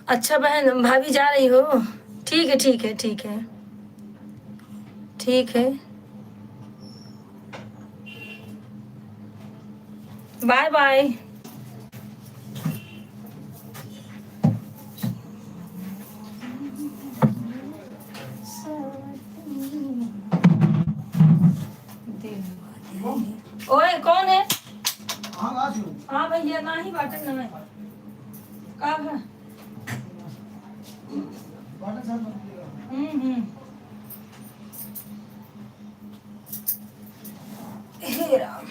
अच्छा बहन, भाभी जा रही हो? ठीक है ठीक है ठीक है ठीक है, बाय बाय। ओए कौन है? हाँ भैया ना ही बाटन ना है का है। हे राम।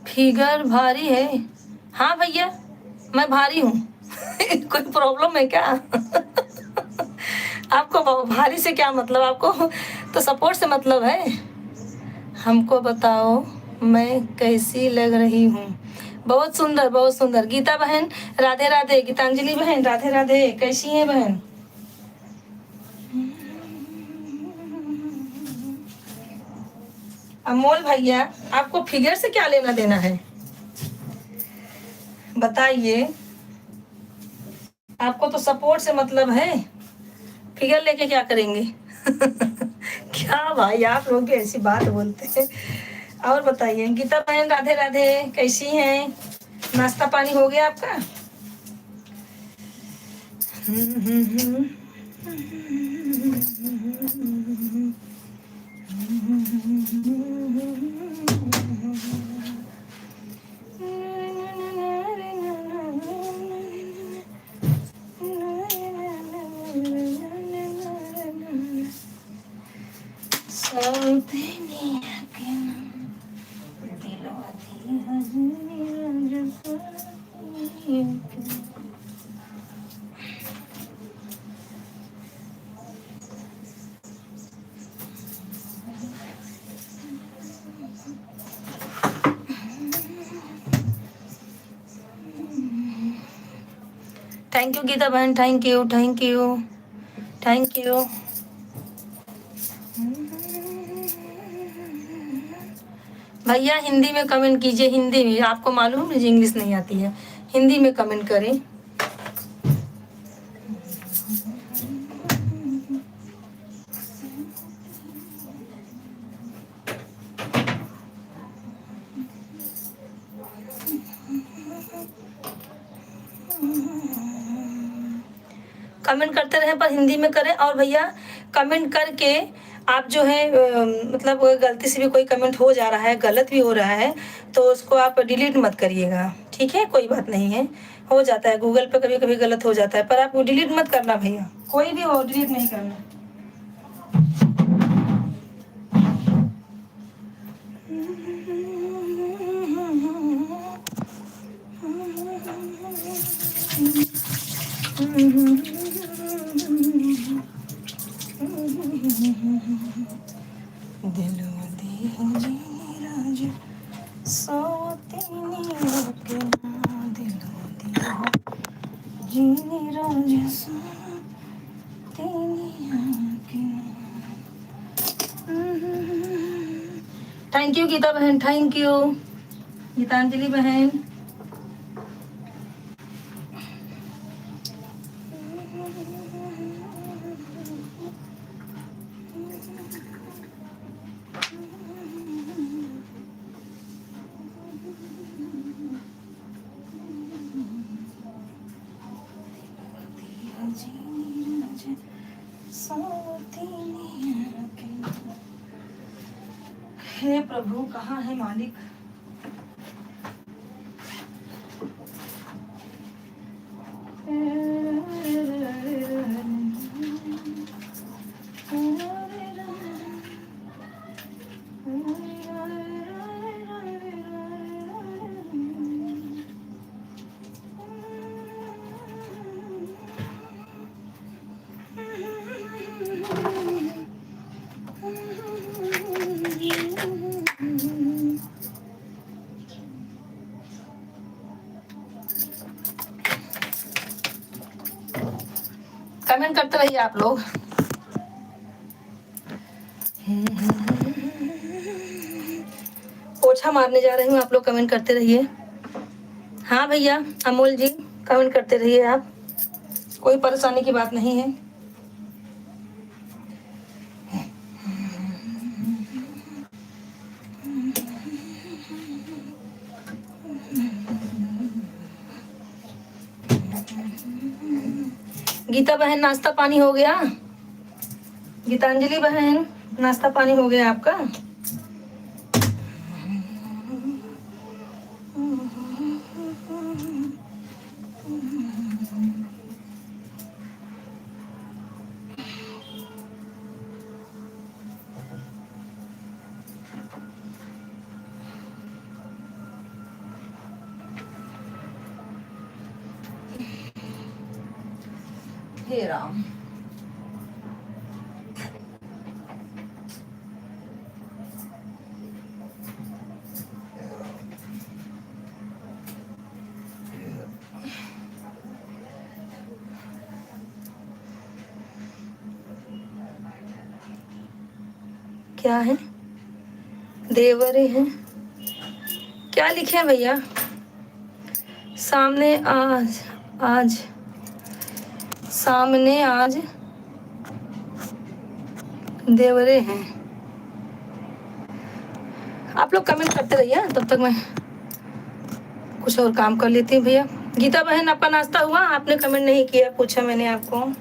फिगर भारी है? हाँ भैया मैं भारी हूँ। कोई प्रॉब्लम है क्या? आपको भारी से क्या मतलब, आपको तो सपोर्ट से मतलब है। हमको बताओ मैं कैसी लग रही हूँ? बहुत सुंदर, बहुत सुंदर। गीता बहन राधे राधे, गीतांजलि बहन राधे राधे, कैसी हैं बहन? अमोल भैया, आपको फिगर से क्या लेना देना है बताइए? आपको तो सपोर्ट से मतलब है, फिगर लेके क्या करेंगे? क्या भाई आप लोग भी ऐसी बात बोलते हैं। और बताइए गीता बहन राधे राधे, कैसी हैं? नाश्ता पानी हो गया आपका? थैंक यू गीता बहन, thank you thank you thank you. भैया हिंदी में कमेंट कीजिए, हिंदी में। आपको मालूम है मुझे इंग्लिश नहीं आती है, हिंदी में कमेंट करें। कमेंट करते रहें पर हिंदी में करें। और भैया कमेंट करके आप जो है मतलब गलती से भी कोई कमेंट हो जा रहा है, गलत भी हो रहा है, तो उसको आप डिलीट मत करिएगा, ठीक है? कोई बात नहीं है, हो जाता है, गूगल पे कभी कभी गलत हो जाता है, पर आप डिलीट मत करना भैया, कोई भी हो डिलीट नहीं करना। दिलवा दी जीनी राज सोतीनी के ना, दिलवा दी जीनी राज सोतीनी के ना। थैंक यू गीता बहन, थैंक यू गीतांजलि बहन। हे प्रभु कहाँ है मालिक? कमेंट करते रहिए आप लोग। पोछा मारने जा रही हूँ, आप लोग कमेंट करते रहिए। हाँ भैया अमोल जी, कमेंट करते रहिए आप, कोई परेशानी की बात नहीं है। गीता बहन नाश्ता पानी हो गया? गीतांजलि बहन नाश्ता पानी हो गया आपका? हे राम, क्या है, देवरे हैं, क्या लिखे हैं भैया? सामने आज, आज सामने आज देवरे हैं। आप लोग कमेंट करते रहिए, तब तक मैं कुछ और काम कर लेती हूँ भैया। गीता बहन, आपका नाश्ता हुआ? आपने कमेंट नहीं किया, पूछा मैंने आपको।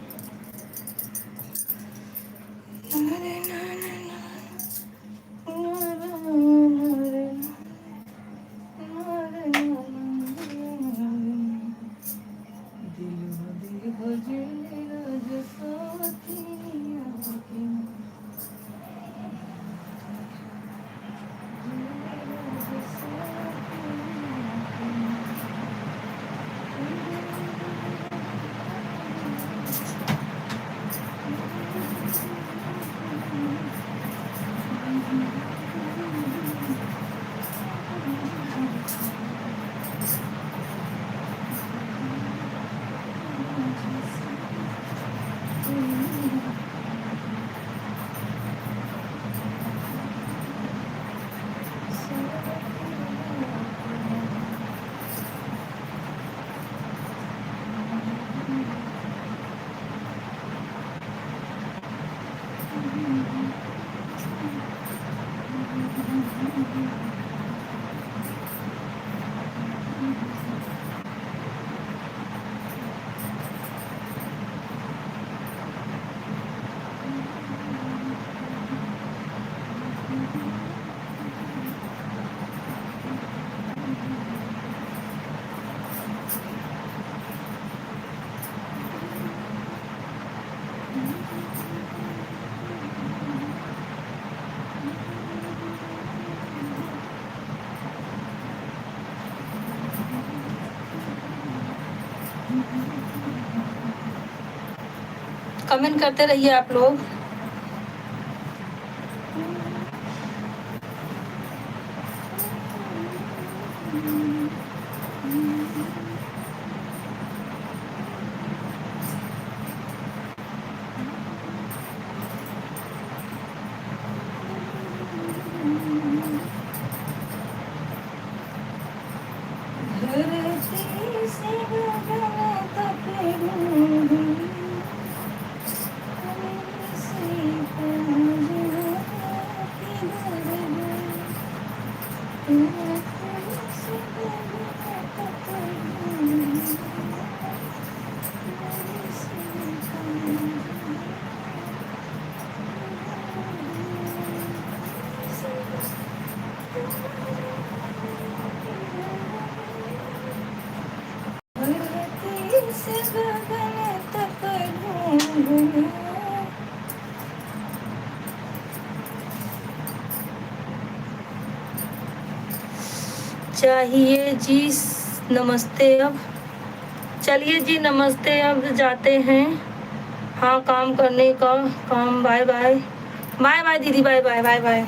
कमेंट करते रहिए आप लोग। चाहिए जी, नमस्ते। अब चलिए जी, नमस्ते। अब जाते हैं, हाँ, काम करने का काम। बाय बाय, बाय बाय दीदी, बाय बाय, बाय बाय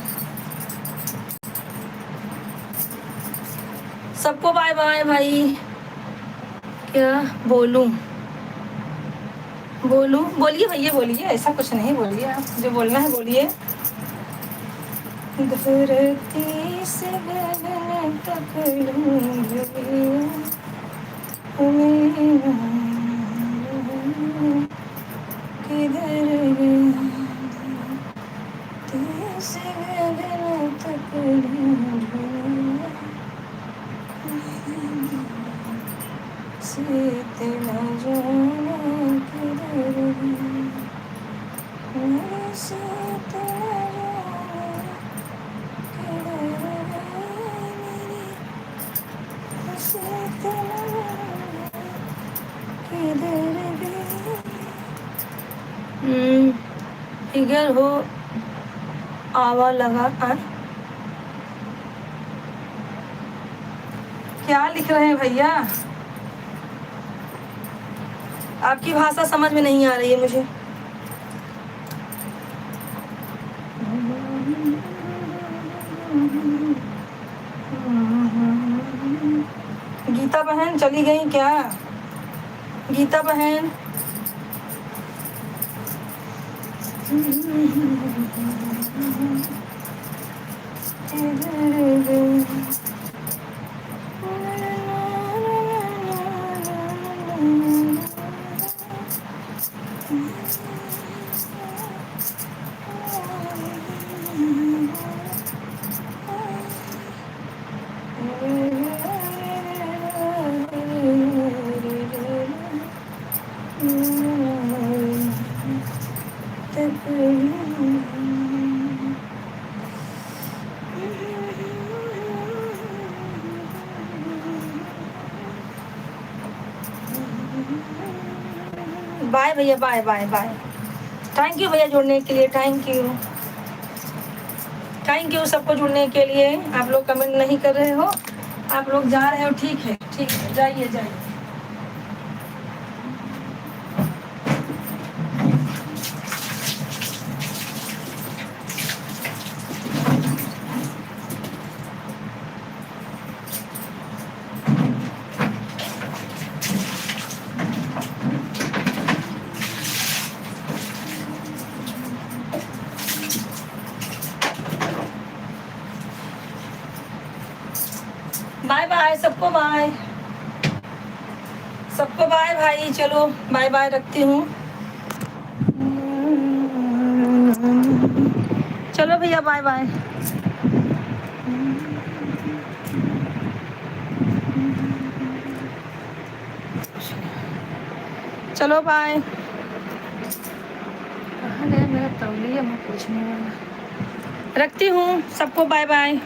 सबको, बाय बाय भाई। क्या बोलूं? बोलूं? बोलिए भैया, बोलिए, ऐसा कुछ नहीं, बोलिए, आप जो बोलना है बोलिए। धरती से गगन तक लूंगी, किधर गया? धरती से गगन तक लूंगी, सीते न जाने किधर गया, मेरे सीते न जाने किधर गया, मेरी सीते न जाने किधर गया। फिगर हो आवा लगा। क्या लिख रहे हैं भैया? आपकी भाषा समझ में नहीं आ रही है मुझे। गीता बहन चली गई क्या? गीता बहन, बाय भैया, bye bye bye. Thank you भैया जुड़ने के लिए, थैंक यू, थैंक यू सबको जुड़ने के लिए। आप लोग कमेंट नहीं कर रहे हो, आप लोग जा रहे हो, ठीक है ठीक है, जाइए जाइए। बाय बाय सबको, बाय सबको, बाय भाई, चलो बाय बाय, रखती हूँ। चलो भैया बाय बाय। चलो बाय। कहाँ गया मेरा तौलिया, मैं पूछने वाला। रखती हूँ सबको, बाय बाय।